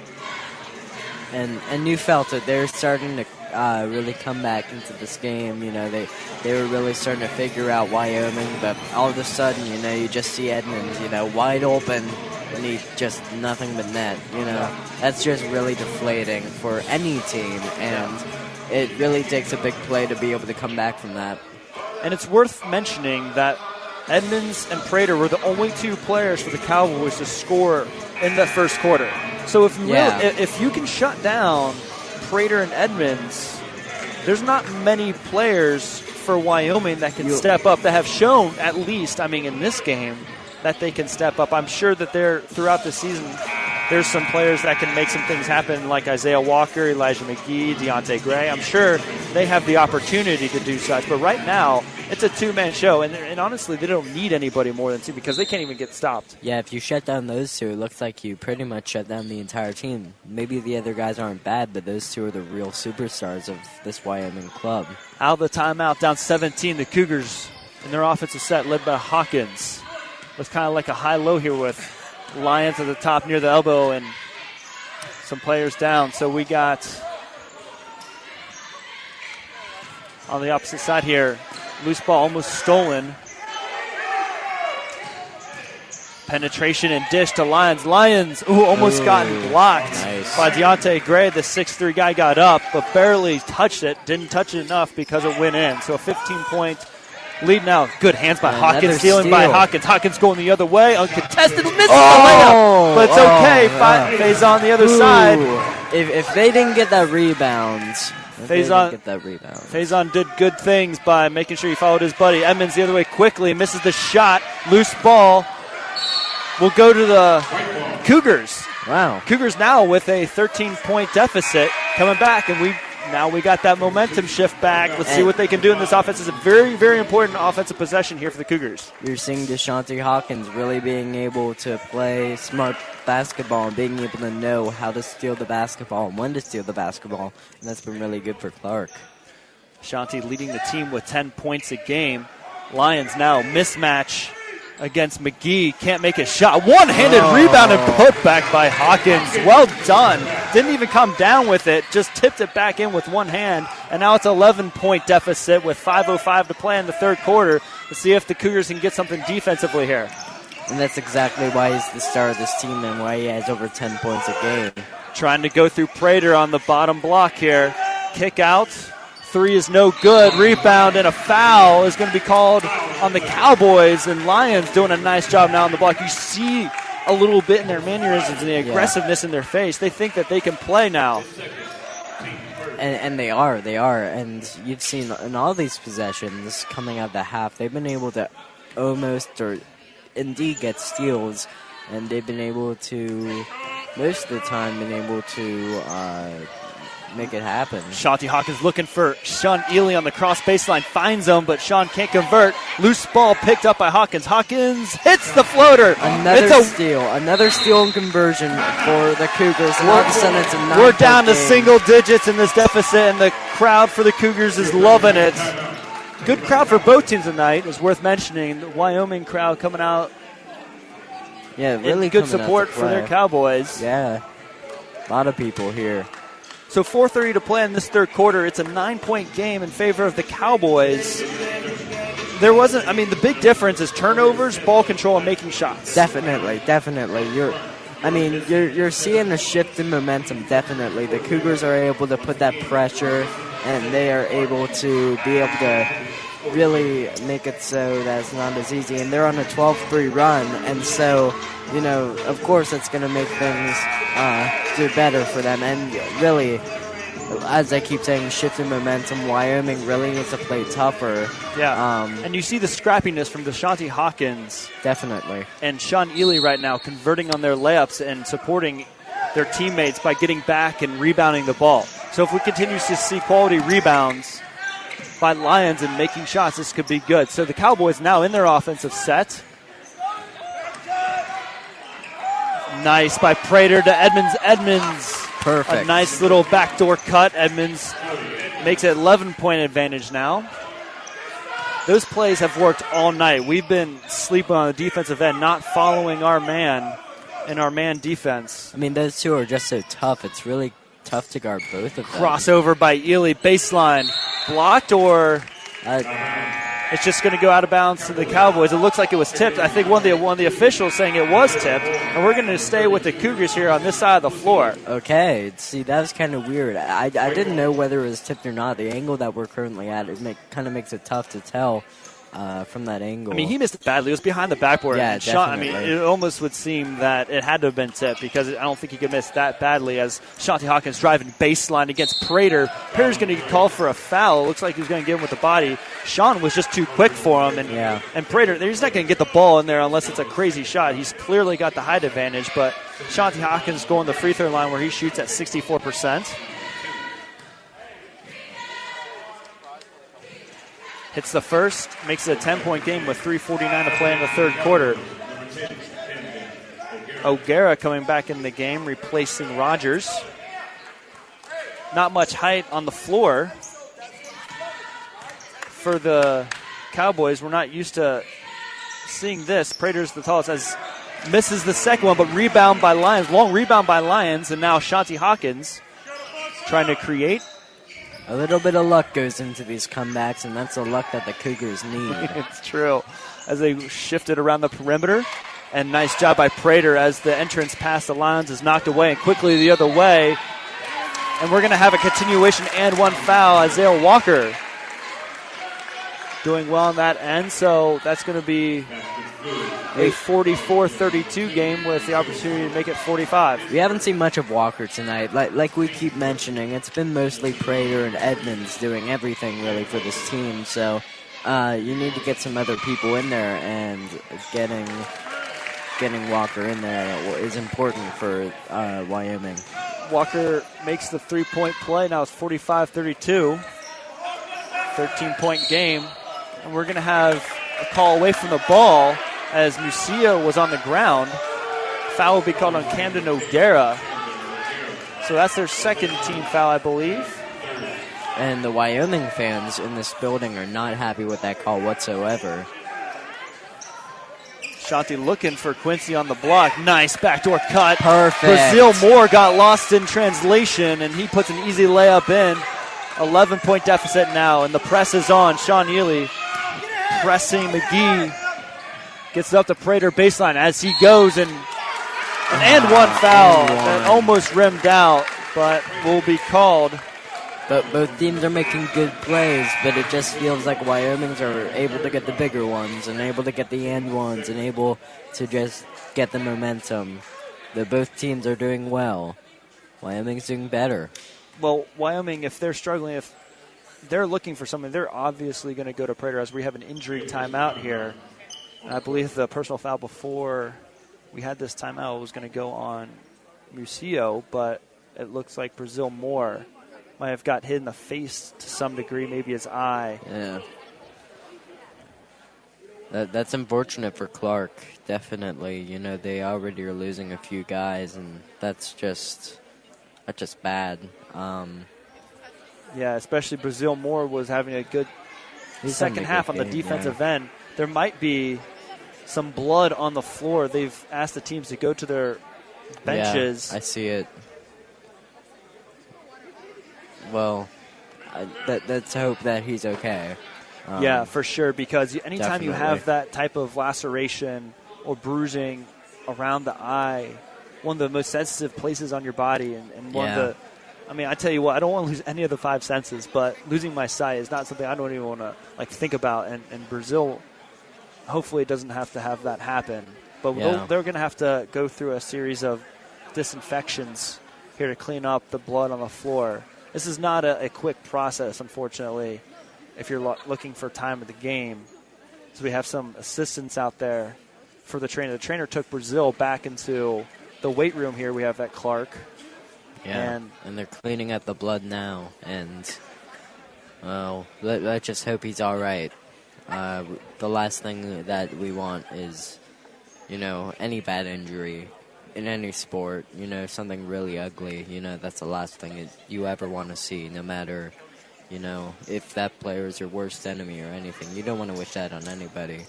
And you felt it. They're starting to really come back into this game. They were really starting to figure out Wyoming, but all of a sudden, you just see Edmonds, wide open, and he just nothing but net. That's just really deflating for any team, and it really takes a big play to be able to come back from that. And it's worth mentioning that Edmonds and Prater were the only two players for the Cowboys to score in the first quarter. So if you can shut down Prater and Edmonds, there's not many players for Wyoming that can step up, that have shown at least, in this game, that they can step up. I'm sure that throughout the season, there's some players that can make some things happen, like Isaiah Walker, Elijah McGee, Deontay Gray. I'm sure they have the opportunity to do such. But right now, it's a two-man show. And honestly, they don't need anybody more than two, because they can't even get stopped. Yeah, if you shut down those two, it looks like you pretty much shut down the entire team. Maybe the other guys aren't bad, but those two are the real superstars of this Wyoming club. Out of the timeout, down 17, the Cougars in their offensive set, led by Hawkins. It's kind of like a high-low here with Lyons at the top near the elbow and some players down. So we got on the opposite side here, loose ball almost stolen. Penetration and dish to Lyons. Lyons, almost gotten blocked by Deontay Gray. The 6'3" guy got up, but barely touched it. Didn't touch it enough because it went in. So a 15-point lead now. Good hands by Hawkins. Stealing by Hawkins. Hawkins going the other way. Uncontested. Misses the layup. But it's okay. Faison on the other side. If they didn't get that rebound. Faison did good things by making sure he followed his buddy. Edmonds the other way quickly. Misses the shot. Loose ball. Will go to the Cougars. Wow. Cougars now with a 13-point deficit coming back. And now we got that momentum shift back. Let's see what they can do in this offense. It's a very, very important offensive possession here for the Cougars. You're seeing DeShante Hawkins really being able to play smart basketball and being able to know how to steal the basketball and when to steal the basketball, and that's been really good for Clark. Shanti leading the team with 10 points a game. Lions now mismatch against McGee. Can't make a shot. One-handed rebound and put back by Hawkins. Well done. Didn't even come down with it. Just tipped it back in with one hand. And now it's an 11-point deficit with 5:05 to play in the third quarter. Let's see if the Cougars can get something defensively here. And that's exactly why he's the star of this team and why he has over 10 points a game. Trying to go through Prater on the bottom block here. Kick out. Three is no good. Rebound and a foul is going to be called on the Cowboys, and Lions doing a nice job now on the block. You see a little bit in their mannerisms and the aggressiveness in their face. They think that they can play now. And they are. And you've seen in all these possessions coming out of the half, they've been able to almost or indeed get steals, and they've been able to, most of the time, make it happen. Shanti Hawkins looking for Sean Ely on the cross baseline. Finds him, but Sean can't convert. Loose ball picked up by Hawkins. Hawkins hits the floater. Another steal and conversion for the Cougars. And all of a sudden it's a 9-point We're down to game. single digits in this deficit, and the crowd for the Cougars is loving it. Good crowd for both teams tonight. It's worth mentioning. The Wyoming crowd coming out. Yeah, really good support for their Cowboys. Yeah, a lot of people here. So 4:30 to play in this third quarter. It's a 9-point game in favor of the Cowboys. The big difference is turnovers, ball control, and making shots. Definitely. You're seeing a shift in momentum, definitely. The Cougars are able to put that pressure, and they are able to really make it so that it's not as easy. And they're on a 12-3 run, and so, of course that's going to make things do better for them. And really, as I keep saying, shift in momentum, Wyoming really needs to play tougher. Yeah, and you see the scrappiness from DeShante Hawkins. Definitely. And Sean Ely right now converting on their layups and supporting their teammates by getting back and rebounding the ball. So if we continue to see quality rebounds by Lions and making shots, this could be good. So the Cowboys now in their offensive set. Nice by Prater to Edmonds. Perfect. A nice little backdoor cut. Edmonds makes it 11-point advantage now. Those plays have worked all night. We've been sleeping on the defensive end, not following our man in our man defense. Those two are just so tough. It's really tough to guard both of them. Crossover by Ely, baseline. Blocked, or it's just going to go out of bounds to the Cowboys. It looks like it was tipped. I think one of the officials saying it was tipped, and we're going to stay with the Cougars here on this side of the floor. Okay, see, that was kind of weird. I didn't know whether it was tipped or not. The angle that we're currently at, kind of makes it tough to tell from that angle. He missed it badly. It was behind the backboard. Yeah, definitely. It almost would seem that it had to have been tipped, because I don't think he could miss that badly, as Shanti Hawkins driving baseline against Prater. Prater's going to get called for a foul. It looks like he was going to get him with the body. Sean was just too quick for him, and Prater, he's not going to get the ball in there unless it's a crazy shot. He's clearly got the height advantage, but Shanti Hawkins going to the free throw line where he shoots at 64%. Hits the first, makes it a 10-point game with 3:49 to play in the third quarter. O'Gara coming back in the game, replacing Rogers. Not much height on the floor for the Cowboys. We're not used to seeing this. Prater's the tallest, as misses the second one, but rebound by Lions. Long rebound by Lions, and now Shanti Hawkins trying to create. A little bit of luck goes into these comebacks, and that's the luck that the Cougars need. It's true. As they shifted around the perimeter, and nice job by Prater as the entrance past the Lions is knocked away, and quickly the other way. And we're going to have a continuation and one foul. Isaiah Walker doing well on that end, so that's going to be a 44-32 game with the opportunity to make it 45. We haven't seen much of Walker tonight. Like we keep mentioning, it's been mostly Prater and Edmonds doing everything really for this team. So you need to get some other people in there, and getting Walker in there is important for Wyoming. Walker makes the three-point play. Now it's 45-32. 13-point game. And we're going to have a call away from the ball as Musia was on the ground. Foul will be called on Camden O'Gara. So that's their second team foul, I believe. And the Wyoming fans in this building are not happy with that call whatsoever. Shanti looking for Quincy on the block. Nice backdoor cut. Perfect. Brazil Moore got lost in translation, and he puts an easy layup in. 11-point deficit now, and the press is on. Sean Ely pressing McGee. Gets it up to Prater baseline as he goes, and one foul that almost rimmed out, but will be called. But both teams are making good plays, but it just feels like Wyoming's are able to get the bigger ones and able to get the and ones and able to just get the momentum. But both teams are doing well. Wyoming's doing better. Well, Wyoming, if they're struggling, if they're looking for something, they're obviously going to go to Prater as we have an injury timeout here. I believe the personal foul before we had this timeout was going to go on Musio, but it looks like Brazil Moore might have got hit in the face to some degree, maybe his eye. Yeah. That's unfortunate for Clark, definitely. You know, they already are losing a few guys, and that's just bad. Yeah, especially Brazil Moore was having a good second half on the defensive end. There might be some blood on the floor. They've asked the teams to go to their benches. Yeah, I see it. Well, let's hope that he's okay. Yeah, for sure, because anytime Definitely. you have that type of laceration or bruising around the eye, one of the most sensitive places on your body, and one of the, I mean, I tell you what, I don't want to lose any of the five senses, but losing my sight is not something I don't even want to think about. And Brazil, hopefully, it doesn't have to have that happen. But they're going to have to go through a series of disinfections here to clean up the blood on the floor. This is not a quick process, unfortunately, if you're looking for time of the game. So we have some assistants out there for the trainer. The trainer took Brazil back into the weight room here. We have at Clark. Yeah, and they're cleaning up the blood now. And, well, let's just hope he's all right. The last thing that we want is, you know, any bad injury in any sport, you know, something really ugly. You know, that's the last thing you ever want to see, no matter, you know, if that player is your worst enemy or anything. You don't want to wish that on anybody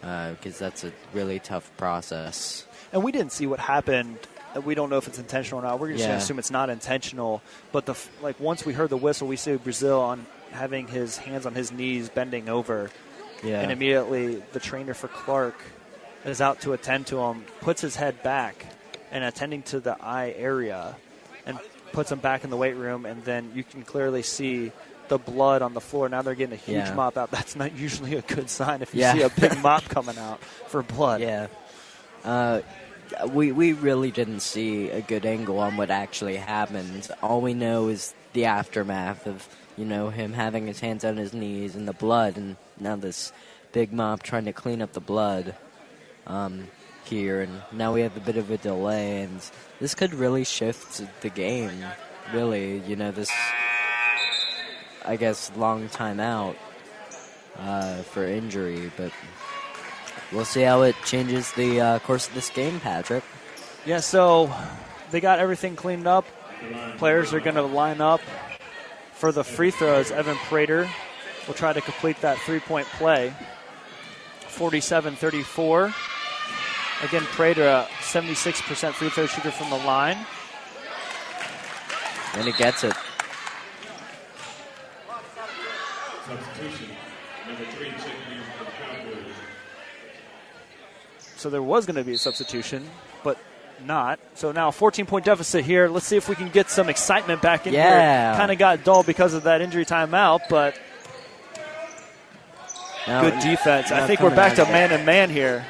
because that's a really tough process. And we didn't see what happened. We don't know if it's intentional or not. We're just going to assume it's not intentional. But once we heard the whistle, we see Brazil on having his hands on his knees, bending over. Yeah. And immediately the trainer for Clark is out to attend to him, puts his head back and attending to the eye area and puts him back in the weight room. And then you can clearly see the blood on the floor. Now they're getting a huge mop out. That's not usually a good sign if you see a big mop coming out for blood. Yeah. We really didn't see a good angle on what actually happened. All we know is the aftermath of, you know, him having his hands on his knees and the blood, and now this big mop trying to clean up the blood here. And now we have a bit of a delay, and this could really shift the game, really. You know, this, I guess, long time out for injury, but we'll see how it changes the course of this game, Patrick. Yeah, so they got everything cleaned up. Players are going to line up for the free throws. Evan Prater will try to complete that three-point play. 47-34. Again, Prater, a 76% free throw shooter from the line. And he gets it. Substitution, number 3, checking in for the Cowboys. So there was going to be a substitution, but not. So now a 14-point deficit here. Let's see if we can get some excitement back in here. Kind of got dull because of that injury timeout, but good defense. I think we're back to man-and-man here.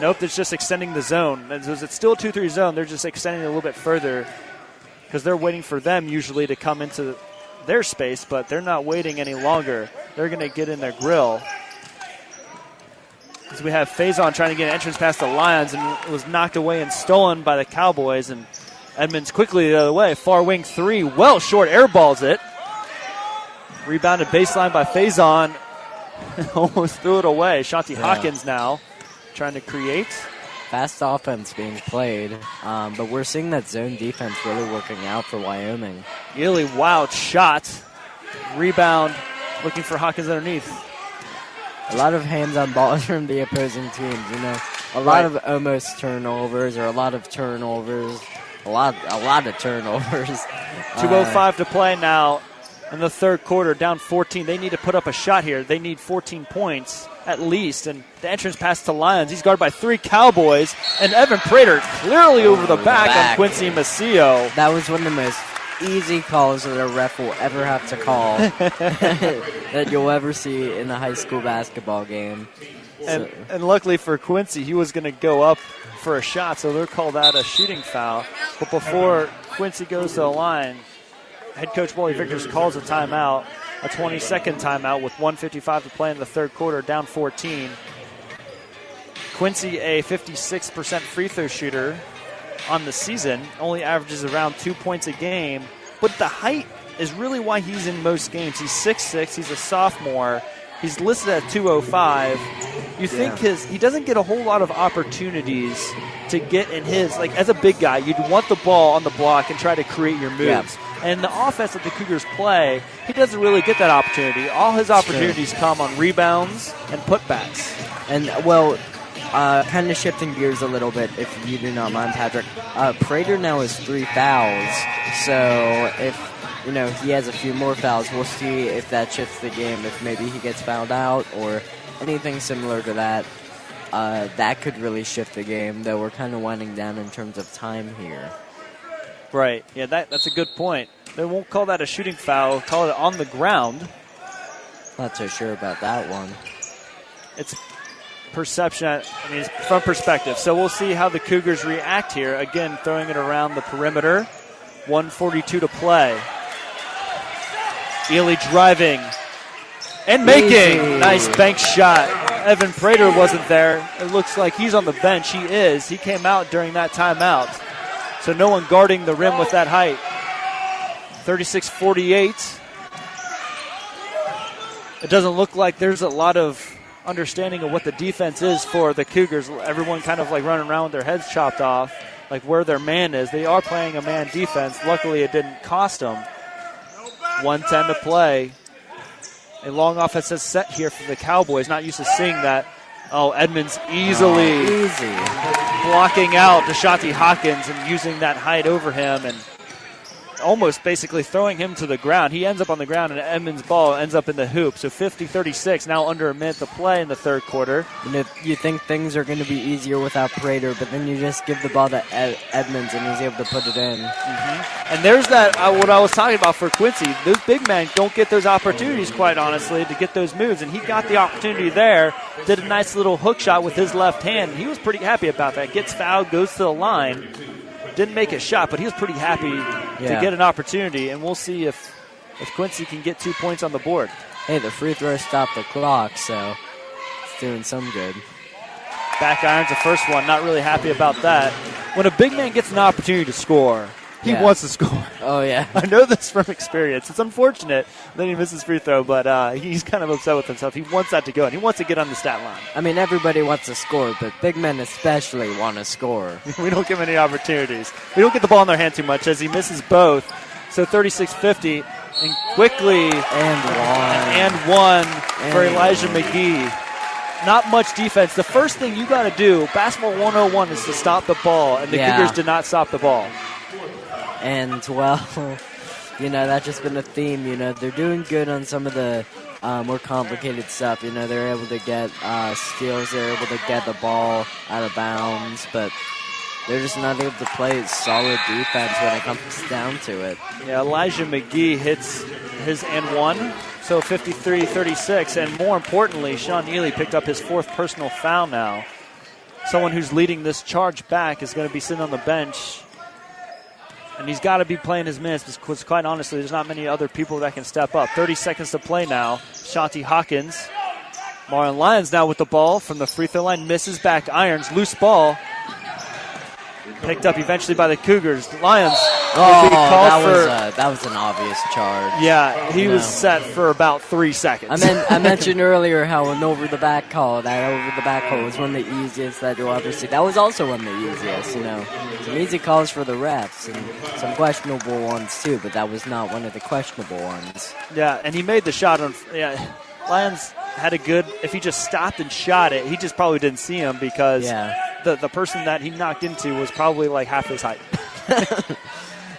Nope, it's just extending the zone. It's still a 2-3 zone. They're just extending it a little bit further because they're waiting for them usually to come into their space, but they're not waiting any longer. They're going to get in their grill. As we have Faison trying to get an entrance past the Lions, and it was knocked away and stolen by the Cowboys. And Edmonds quickly the other way. Far wing 3. Well short. Airballs it. Rebounded baseline by Faison. Almost threw it away. Shanti Hawkins now trying to create. Fast offense being played, but we're seeing that zone defense really working out for Wyoming. Really wild shot. Rebound, looking for Hawkins underneath. A lot of hands-on balls from the opposing teams, you know. A lot of almost turnovers, or a lot of turnovers. A lot of turnovers. 2:05 to play now in the third quarter, down 14. They need to put up a shot here. They need 14 points at least. And the entrance pass to Lyons. He's guarded by 3 Cowboys. And Evan Prater clearly over the back on Quincy Macio. That was one of the most easy calls that a ref will ever have to call that you'll ever see in a high school basketball game. And luckily for Quincy, he was going to go up for a shot, so they'll call that a shooting foul. But before Quincy goes to the line, head coach Wally Vickers calls a timeout, a 20-second timeout with 1:55 to play in the third quarter, down 14. Quincy, a 56% free throw shooter on the season, only averages around 2 points a game. But the height is really why he's in most games. He's 6'6", he's a sophomore. He's listed at 205. You think he doesn't get a whole lot of opportunities to get in his, like as a big guy, you'd want the ball on the block and try to create your moves. Yeah. And the offense that the Cougars play, he doesn't really get that opportunity. All his opportunities come on rebounds and putbacks. And, well, kind of shifting gears a little bit, if you do not mind, Patrick. Prater now has 3 fouls, so if he has a few more fouls, we'll see if that shifts the game, if maybe he gets fouled out or anything similar to that. That could really shift the game, though we're kind of winding down in terms of time here. Right. Yeah, that's a good point. They won't call that a shooting foul, call it on the ground. Not so sure about that one. It's perception, it's from perspective. So we'll see how the Cougars react here. Again, throwing it around the perimeter. 1:42 to play. Ely driving and making. Easy. Nice bank shot. Evan Prater wasn't there. It looks like he's on the bench. He is. He came out during that timeout. So no one guarding the rim with that height. 36-48. It doesn't look like there's a lot of understanding of what the defense is for the Cougars. Everyone kind of like running around with their heads chopped off, like where their man is. They are playing a man defense. Luckily, it didn't cost them. 1:10 to play. A long offensive set here for the Cowboys. Not used to seeing that. Oh, Edmonds easily blocking out Deshaunte Hawkins and using that height over him and almost basically throwing him to the ground. He ends up on the ground, and Edmonds' ball ends up in the hoop. So 50-36, now under a minute to play in the third quarter. You think things are going to be easier without Prater, but then you just give the ball to Edmonds, and he's able to put it in. And there's that, what I was talking about for Quincy. Those big men don't get those opportunities, quite honestly, to get those moves. And he got the opportunity there, did a nice little hook shot with his left hand. He was pretty happy about that. Gets fouled, goes to the line. Didn't make a shot, but he was pretty happy to get an opportunity. And we'll see if Quincy can get 2 points on the board. Hey, the free throw stopped the clock, so it's doing some good. Back irons the first one. Not really happy about that. When a big man gets an opportunity to score, he wants to score. Oh, yeah. I know this from experience. It's unfortunate that he misses free throw, but he's kind of upset with himself. He wants that to go, and he wants to get on the stat line. I mean, everybody wants to score, but big men especially want to score. We don't give him any opportunities. We don't get the ball in their hand too much as he misses both. So 36-50, and quickly and one for Elijah McGee. Not much defense. The first thing you got to do, basketball 101, is to stop the ball, and the Cougars did not stop the ball. And, well, that's just been a theme. They're doing good on some of the more complicated stuff. They're able to get steals. They're able to get the ball out of bounds. But they're just not able to play solid defense when it comes down to it. Yeah, Elijah McGee hits his and one. So 53-36. And more importantly, Sean Ely picked up his 4th personal foul now. Someone who's leading this charge back is going to be sitting on the bench. And he's got to be playing his minutes because, quite honestly, there's not many other people that can step up. 30 seconds to play now. Shanti Hawkins. Marlon Lyons now with the ball from the free throw line. Misses, back irons. Loose ball. Picked up eventually by the Cougars. Lions will be called that was an obvious charge. Yeah, he was set for about 3 seconds. I mentioned earlier how an over-the-back call was one of the easiest that you'll ever see. That was also one of the easiest, Some easy calls for the refs and some questionable ones too, but that was not one of the questionable ones. Yeah, and he made the shot on. Yeah, Lions had a good. If he just stopped and shot it, he just probably didn't see him because the person that he knocked into was probably like half his height.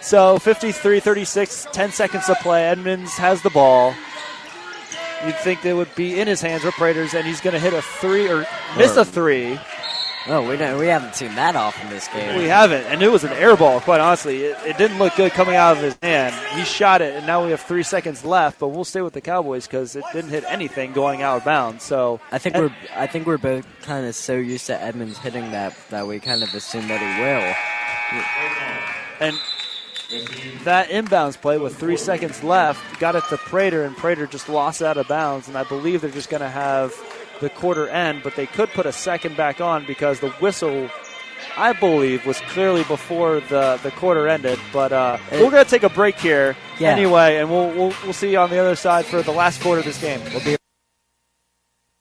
So 53-36, 10 seconds to play. Edmonds has the ball. You'd think they would be in his hands with Praetors, and he's going to hit a 3 or miss a 3. Oh, we haven't seen that often this game. We haven't, and it was an air ball, quite honestly. It didn't look good coming out of his hand. He shot it, and now we have 3 seconds left, but we'll stay with the Cowboys because it didn't hit anything going out of bounds. So I think we're both kind of so used to Edmonds hitting that we kind of assume that he will. And that inbounds play with 3 seconds left got it to Prater, and Prater just lost out of bounds, and I believe they're just going to have the quarter end, but they could put a second back on because the whistle, I believe, was clearly before the quarter ended. But we're going to take a break here anyway, and we'll see you on the other side for the last quarter of this game. We'll be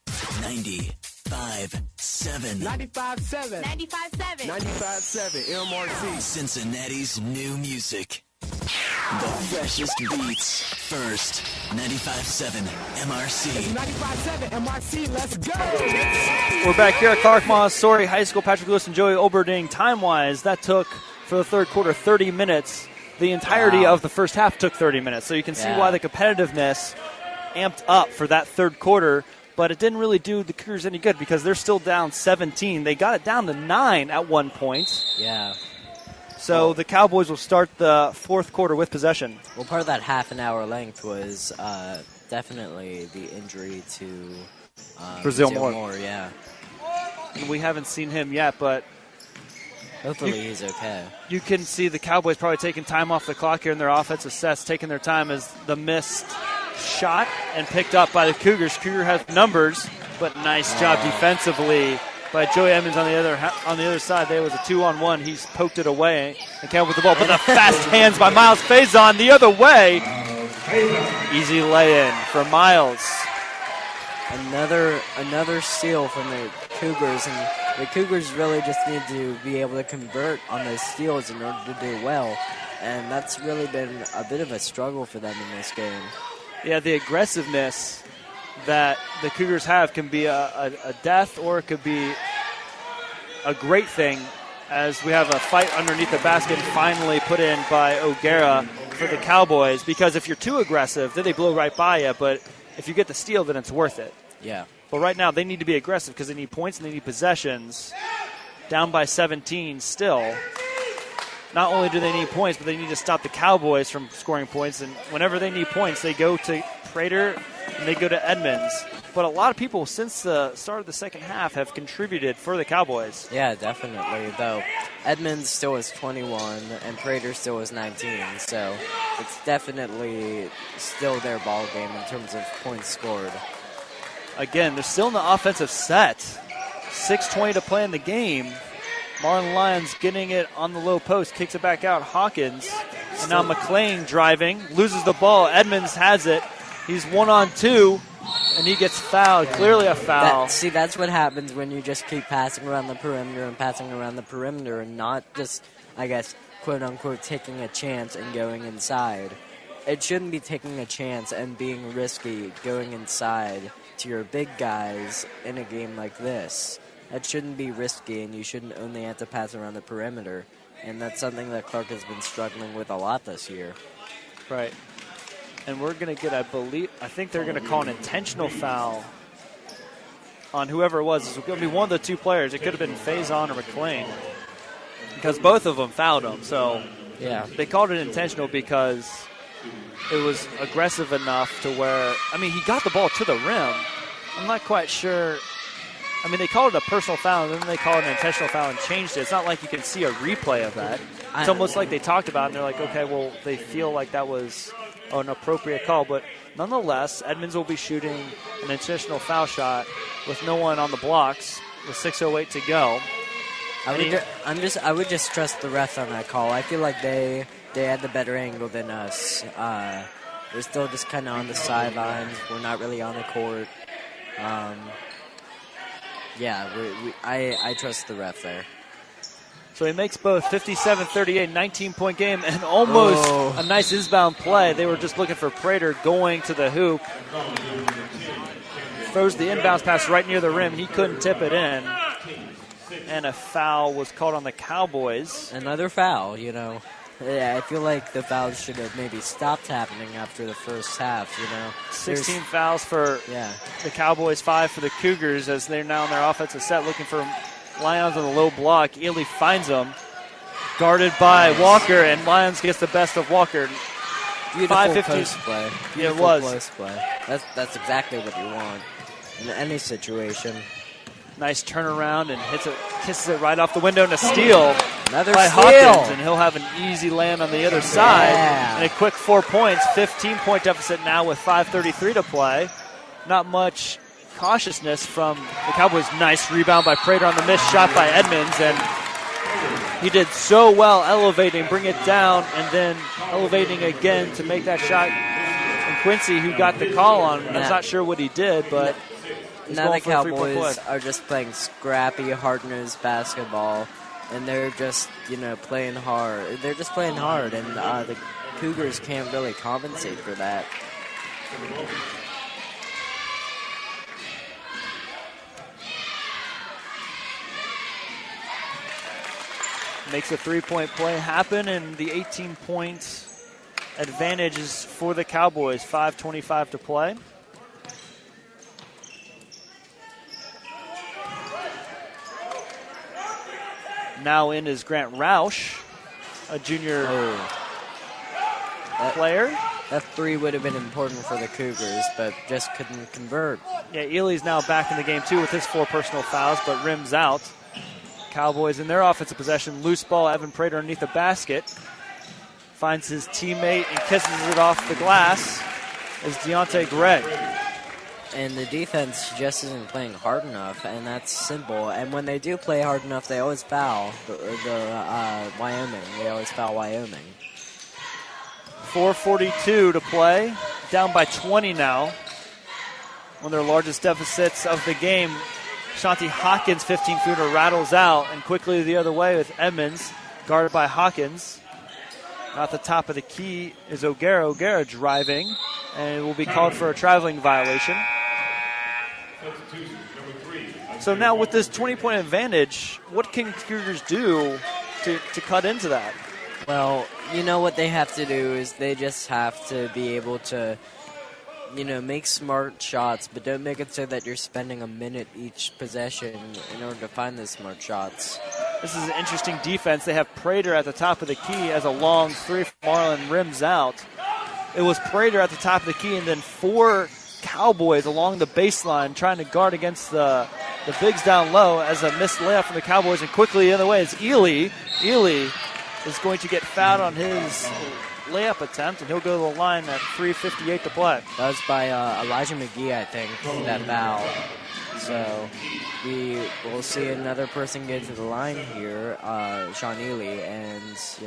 95.7. 95.7. 95.7. 95.7 MRC. Cincinnati's new music. The freshest beats first. 95.7 MRC. 95.7 MRC. Let's go. We're back here at Clark Montessori High School. Patrick Lewis and Joey Olberding. Time-wise, that took, for the third quarter, 30 minutes. The entirety of the first half took 30 minutes. So you can see why the competitiveness amped up for that third quarter. But it didn't really do the Cougars any good because they're still down 17. They got it down to 9 at one point. Yeah. So the Cowboys will start the fourth quarter with possession. Well, part of that half an hour length was definitely the injury to Brazil Moore. Yeah. We haven't seen him yet, but hopefully he's okay. You can see the Cowboys probably taking time off the clock here in their offensive sets, taking their time as the missed shot and picked up by the Cougars. Cougar has numbers, but nice job defensively by Joey Edmonds on the other side. There was a 2-on-1. He's poked it away and came up with the ball. But the fast hands by Miles Faison the other way. Easy lay-in for Miles. Another steal from the Cougars, and the Cougars really just need to be able to convert on those steals in order to do well. And that's really been a bit of a struggle for them in this game. Yeah, the aggressiveness that the Cougars have can be a death, or it could be a great thing, as we have a fight underneath the basket finally put in by O'Gara for the Cowboys, because if you're too aggressive, then they blow right by you, but if you get the steal, then it's worth it. Yeah. But right now they need to be aggressive because they need points and they need possessions. Down by 17 still. Not only do they need points, but they need to stop the Cowboys from scoring points. And whenever they need points, they go to Prater and they go to Edmonds. But a lot of people since the start of the second half have contributed for the Cowboys. Yeah, definitely. Though Edmonds still has 21 and Prater still has 19. So it's definitely still their ball game in terms of points scored. Again, they're still in the offensive set. 6:20 to play in the game. Marlin Lions getting it on the low post, kicks it back out. Hawkins, and now McLean driving, loses the ball. Edmonds has it. He's 1-on-2, and he gets fouled. Clearly a foul. That's what happens when you just keep passing around the perimeter and not just, I guess, quote-unquote, taking a chance and going inside. It shouldn't be taking a chance and being risky going inside to your big guys in a game like this. That shouldn't be risky, and you shouldn't only have to pass around the perimeter. And that's something that Clark has been struggling with a lot this year. Right. And we're going to get, I think they're going to call an intentional foul on whoever it was. It's going to be one of the two players. It could have been Faison or McLean, because both of them fouled him. So yeah, they called it intentional because it was aggressive enough to where, he got the ball to the rim. I'm not quite sure. They called it a personal foul, and then they called it an intentional foul and changed it. It's not like you can see a replay of that. It's almost like they talked about it, and they're like, okay, well, they feel like that was an appropriate call. But nonetheless, Edmonds will be shooting an intentional foul shot with no one on the blocks with 6:08 to go. I would just trust the refs on that call. I feel like they had the better angle than us. We're still just kind of on the sidelines. We're not really on the court. I trust the ref there. So he makes both 57-38, 19-point game, and almost a nice inbound play. They were just looking for Prater going to the hoop. Throws the inbounds pass right near the rim. He couldn't tip it in. And a foul was called on the Cowboys. Another foul, Yeah, I feel like the fouls should have maybe stopped happening after the first half, 16 fouls for the Cowboys, 5 for the Cougars as they're now in their offensive set looking for Lyons on the low block. Ely finds him, guarded by Walker, and Lyons gets the best of Walker. Beautiful post play. Yeah, it was. Post play. That's exactly what you want in any situation. Nice turnaround and kisses it right off the window and a steal Another by steal. Hawkins, and he'll have an easy land on the other side. Yeah. And a quick 4 points, 15-point deficit now with 5:33 to play. Not much cautiousness from the Cowboys. Nice rebound by Prater on the missed shot by Edmonds, and he did so well elevating, bring it down, and then elevating again to make that shot. And Quincy, who got the call on, I'm not sure what he did, but now the Cowboys are just playing scrappy, hard-nosed basketball, and they're just, playing hard. They're just playing hard, and the Cougars can't really compensate for that. Makes a 3-point play happen, and the 18 points advantage is for the Cowboys. 5:25 to play. Now in is Grant Roush, a junior player. That 3 would have been important for the Cougars, but just couldn't convert. Yeah, Ely's now back in the game too with his 4 personal fouls, but rims out. Cowboys in their offensive possession. Loose ball, Evan Prater underneath the basket. Finds his teammate and kisses it off the glass as Deontay Gray. And the defense just isn't playing hard enough, and that's simple. And when they do play hard enough, they always foul the Wyoming. They always foul Wyoming. 4:42 to play. Down by 20 now. One of their largest deficits of the game. Shanti Hawkins, 15-footer, rattles out, and quickly the other way with Edmonds, guarded by Hawkins. At the top of the key is O'Gara. O'Gara driving, and it will be called for a traveling violation. So now with this 20-point advantage, what can Cougars do to cut into that? Well, what they have to do is they just have to be able to make smart shots, but don't make it so that you're spending a minute each possession in order to find the smart shots. This is an interesting defense. They have Prater at the top of the key as a long 3 from Marlin rims out. It was Prater at the top of the key, and then 4 Cowboys along the baseline trying to guard against the bigs down low as a missed layup from the Cowboys, and quickly the other way is Ely. Ely is going to get fouled on his layup attempt, and he'll go to the line at 3:58 to play. That was by Elijah McGee, I think, that foul. So we will see another person get to the line here, Sean Ely, and, it's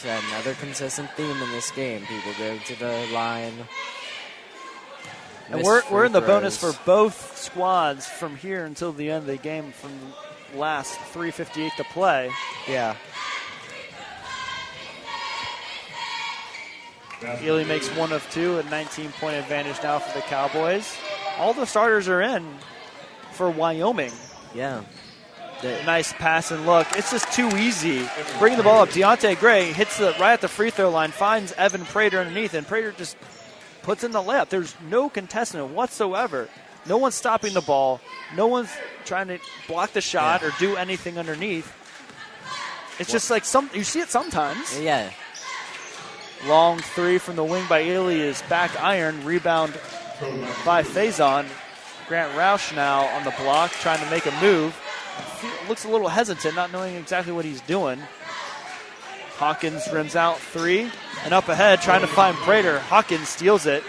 another consistent theme in this game. People go to the line. And we're in the bonus for both squads from here until the end of the game from last 3:58 to play. Yeah. Ely makes 1 of 2, a 19-point advantage now for the Cowboys. All the starters are in for Wyoming. Yeah. Nice pass and look. It's just too easy. Bringing the ball up. Deontay Gray hits it right at the free throw line, finds Evan Prater underneath, and Prater just puts in the layup. There's no contestant whatsoever. No one's stopping the ball. No one's trying to block the shot or do anything underneath. It's just like you see it sometimes. Yeah. Long 3 from the wing by Ely is back iron. Rebound by Faison. Grant Roush now on the block, trying to make a move. Looks a little hesitant, not knowing exactly what he's doing. Hawkins rims out 3, and up ahead, trying to find Prater. Hawkins steals it.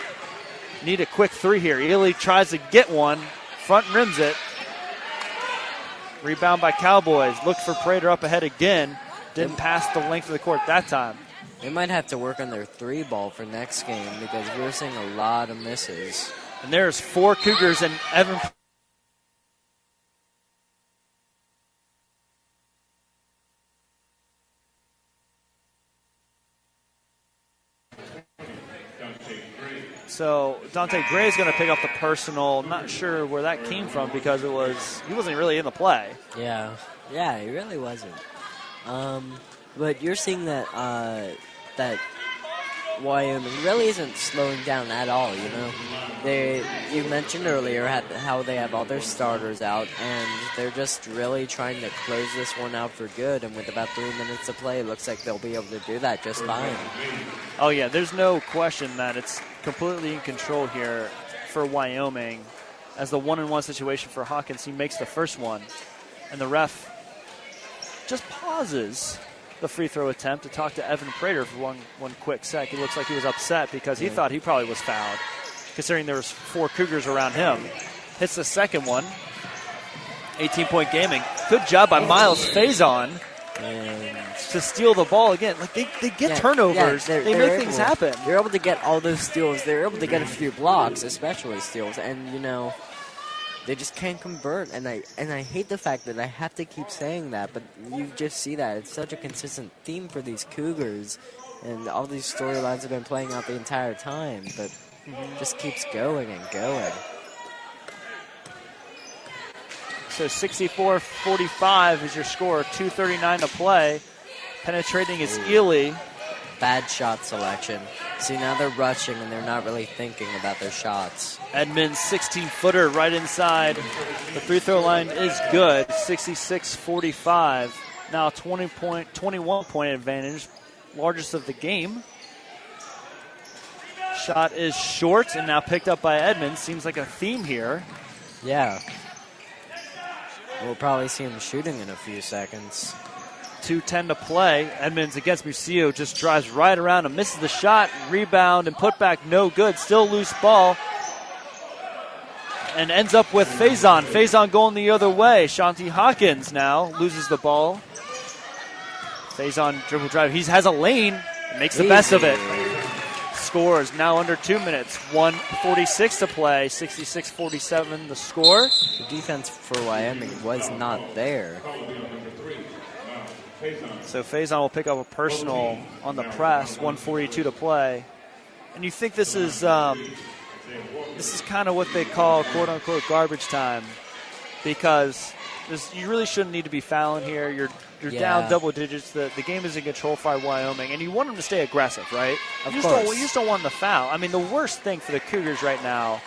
Need a quick 3 here. Ely tries to get one, front rims it. Rebound by Cowboys. Looked for Prater up ahead again. Didn't pass the length of the court that time. They might have to work on their 3-ball for next game because we're seeing a lot of misses. And there's 4 Cougars and Evan. So Dante Gray is going to pick up the personal. Not sure where that came from because he wasn't really in the play. Yeah, he really wasn't. But you're seeing that that Wyoming really isn't slowing down at all. You know, you mentioned earlier how they have all their starters out, and they're just really trying to close this one out for good. And with about 3 minutes to play, it looks like they'll be able to do that just fine. Oh yeah, there's no question that it's completely in control here for Wyoming. As the 1-on-1 situation for Hawkins, he makes the first one, and the ref just pauses the free throw attempt to talk to Evan Prater for one quick sec. He looks like he was upset because he thought he probably was fouled, considering there was 4 Cougars around him. Hits the second one. 18-point gaming. Good job by Miles Faison to steal the ball again. Like they get turnovers. They make things happen. They're able to get all those steals. They're able to get a few blocks, especially steals. And, you know, they just can't convert, and I hate the fact that I have to keep saying that, but you just see that. It's such a consistent theme for these Cougars, and all these storylines have been playing out the entire time, but it just keeps going and going. So 64-45 is your score, 2:39 to play. Penetrating is Ely. Bad shot selection. See, now they're rushing and they're not really thinking about their shots. Edmonds, 16-footer right inside. The free throw line is good, 66-45. Now 21-point advantage, largest of the game. Shot is short and now picked up by Edmonds. Seems like a theme here. Yeah. We'll probably see him shooting in a few seconds. 2:10 to play. Edmonds against Musillo just drives right around and misses the shot. Rebound and putback no good. Still loose ball. And ends up with Faison. Faison going the other way. Shanti Hawkins now loses the ball. Faison dribble drive. He has a lane. Makes the best of it. Scores now under 2 minutes. 1:46 to play. 66-47 the score. The defense for Wyoming was not there. So Faison will pick up a personal on the press. 1:42 to play. And you think this is kind of what they call quote-unquote garbage time, because you really shouldn't need to be fouling here. You're down double digits. The game is in control by Wyoming, and you want them to stay aggressive, right? You just don't want them to foul. I mean, the worst thing for the Cougars right now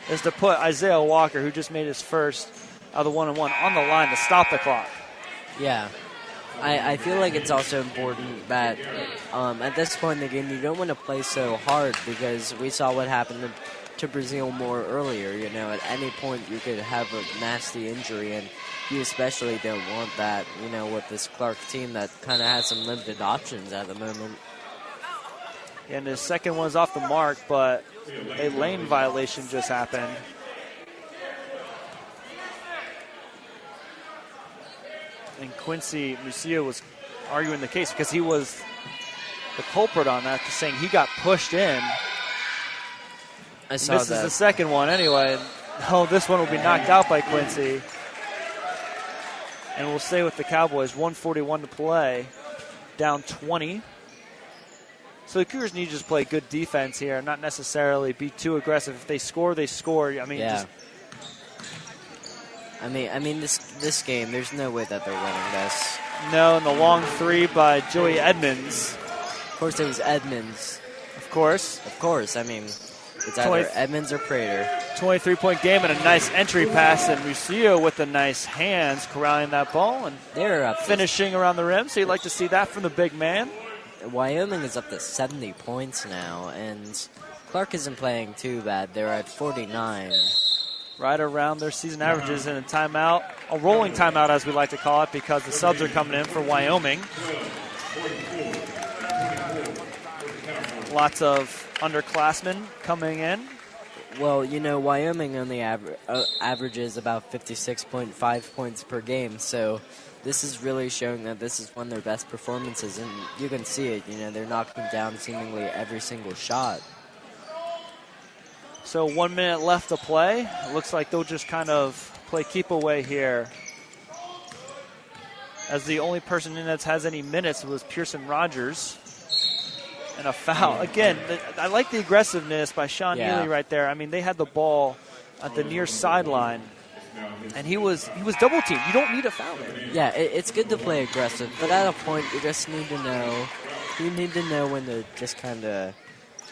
is to put Isaiah Walker, who just made his first out of the 1-on-1, on the line to stop the clock. Yeah. I feel like it's also important that at this point in the game, you don't want to play so hard, because we saw what happened to Brazil more earlier. You know, at any point you could have a nasty injury, and you especially don't want that, you know, with this Clark team that kind of has some limited options at the moment. And his second one's off the mark, but a lane violation just happened. And Quincy Musillo was arguing the case because he was the culprit on that, saying he got pushed in. I saw Misses the second one anyway. Oh, this one will be knocked out by Quincy. And we'll stay with the Cowboys. 1:41 to play. Down 20. So the Cougars need to just play good defense here, not necessarily be too aggressive. If they score, they score. I mean, I mean, this game, there's no way that they're winning this. No, and the long three by Joey Edmonds. Of course, it was Edmonds. Of course. I mean, it's either Edmonds or Prater. 23-point game and a nice entry pass, and Musillo with the nice hands corralling that ball and they're up finishing around the rim. So you'd like to see that from the big man. Wyoming is up to 70 points now, and Clark isn't playing too bad. They're at 49. Right around their season averages, in a timeout, a rolling timeout as we like to call it, because the subs are coming in for Wyoming. Lots of underclassmen coming in. Well, Wyoming only averages about 56.5 points per game, so this is really showing that this is one of their best performances, and you can see it. They're knocking down seemingly every single shot. So 1 minute left to play. It looks like they'll just kind of play keep away here. As the only person in that has any minutes was Pearson Rogers. And a foul. Again, I like the aggressiveness by Sean Neely right there. I mean, they had the ball at the near sideline, and he was double teamed. You don't need a foul there. Yeah, it's good to play aggressive, but at a point you just need to know. You need to know when to just kind of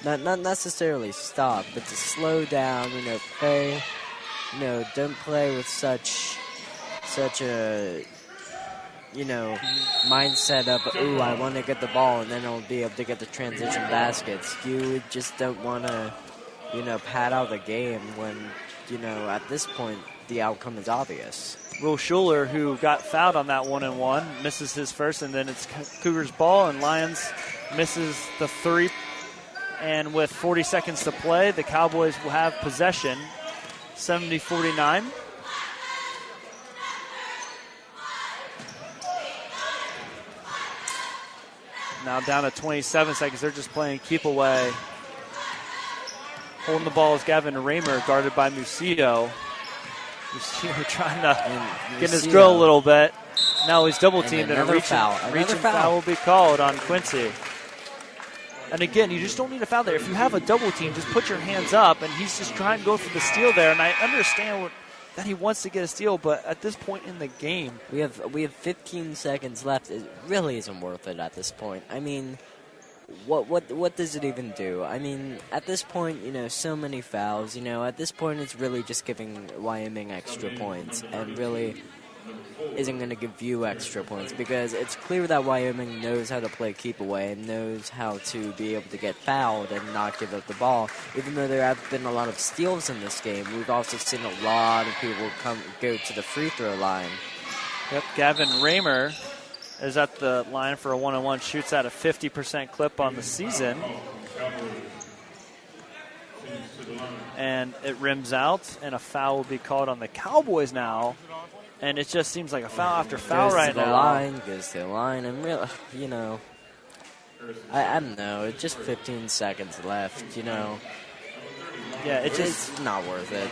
not necessarily stop, but to slow down. Play. Don't play with such a mindset of, ooh, I want to get the ball, and then I'll be able to get the transition baskets. You just don't want to, pad out the game when, at this point, the outcome is obvious. Will Schuler, who got fouled on that 1-and-1, misses his first, and then it's Cougars' ball, and Lions misses the three. And with 40 seconds to play, the Cowboys will have possession, 70-49. Now down to 27 seconds. They're just playing keep away. Holding the ball is Gavin Raymer, guarded by Musillo. Musillo trying to get his drill a little bit. Now he's double teamed, and a reaching foul will be called on Quincy. And again, you just don't need a foul there. If you have a double team, just put your hands up, and he's just trying to go for the steal there. And I understand that he wants to get a steal, but at this point in the game, we have 15 seconds left. It really isn't worth it at this point. I mean, what does it even do? I mean, at this point, so many fouls. At this point, it's really just giving Wyoming extra points, and really isn't going to give you extra points, because it's clear that Wyoming knows how to play keep away and knows how to be able to get fouled and not give up the ball. Even though there have been a lot of steals in this game, we've also seen a lot of people go to the free throw line. Yep, Gavin Raymer is at the line for a 1-on-1, shoots at a 50% clip on the season. And it rims out, and a foul will be called on the Cowboys now. And it just seems like a foul after foul right now. Goes to the line, and really, I don't know. It's just 15 seconds left, Yeah, it's not worth it.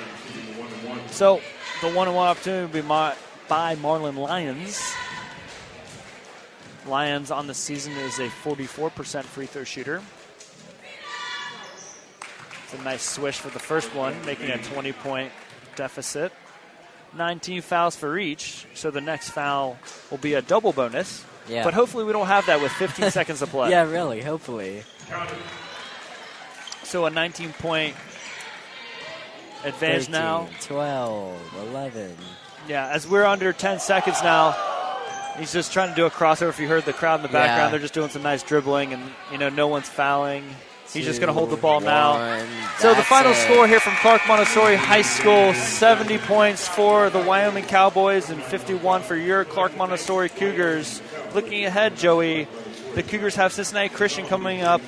So the 1-on-1 opportunity will be by Marlin Lyons. Lyons on the season is a 44% free throw shooter. It's a nice swish for the first one, making a 20-point deficit. 19 fouls for each, so the next foul will be a double bonus. Yeah. But hopefully we don't have that with 15 seconds to play. Yeah, really, hopefully. So a 19-point advantage 13, now. 12, 11. Yeah, as we're under 10 seconds now, he's just trying to do a crossover. If you heard the crowd in the background, they're just doing some nice dribbling, and, no one's fouling. He's just going to hold the ball now. So the final score here from Clark Montessori High School, 70 points for the Wyoming Cowboys and 51 for your Clark Montessori Cougars. Looking ahead, Joey, the Cougars have Cincinnati Christian coming up,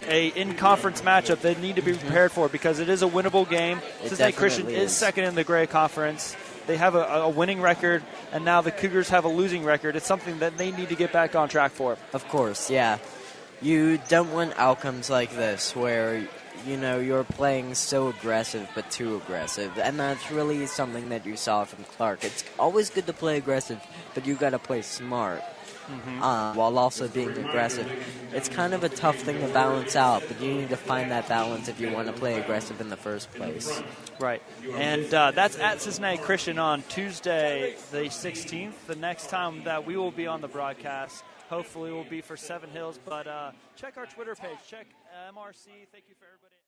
a in-conference matchup they need to be prepared for, because it is a winnable game. Cincinnati Christian is second in the Gray Conference. They have a winning record, and now the Cougars have a losing record. It's something that they need to get back on track for. Of course, yeah. You don't want outcomes like this where, you're playing so aggressive but too aggressive. And that's really something that you saw from Clark. It's always good to play aggressive, but you got to play smart while also being aggressive. It's kind of a tough thing to balance out, but you need to find that balance if you want to play aggressive in the first place. Right. And that's at Cincinnati Christian on Tuesday the 16th. The next time that we will be on the broadcast, hopefully, will be for Seven Hills. But check our Twitter page. Check MRC. Thank you for everybody.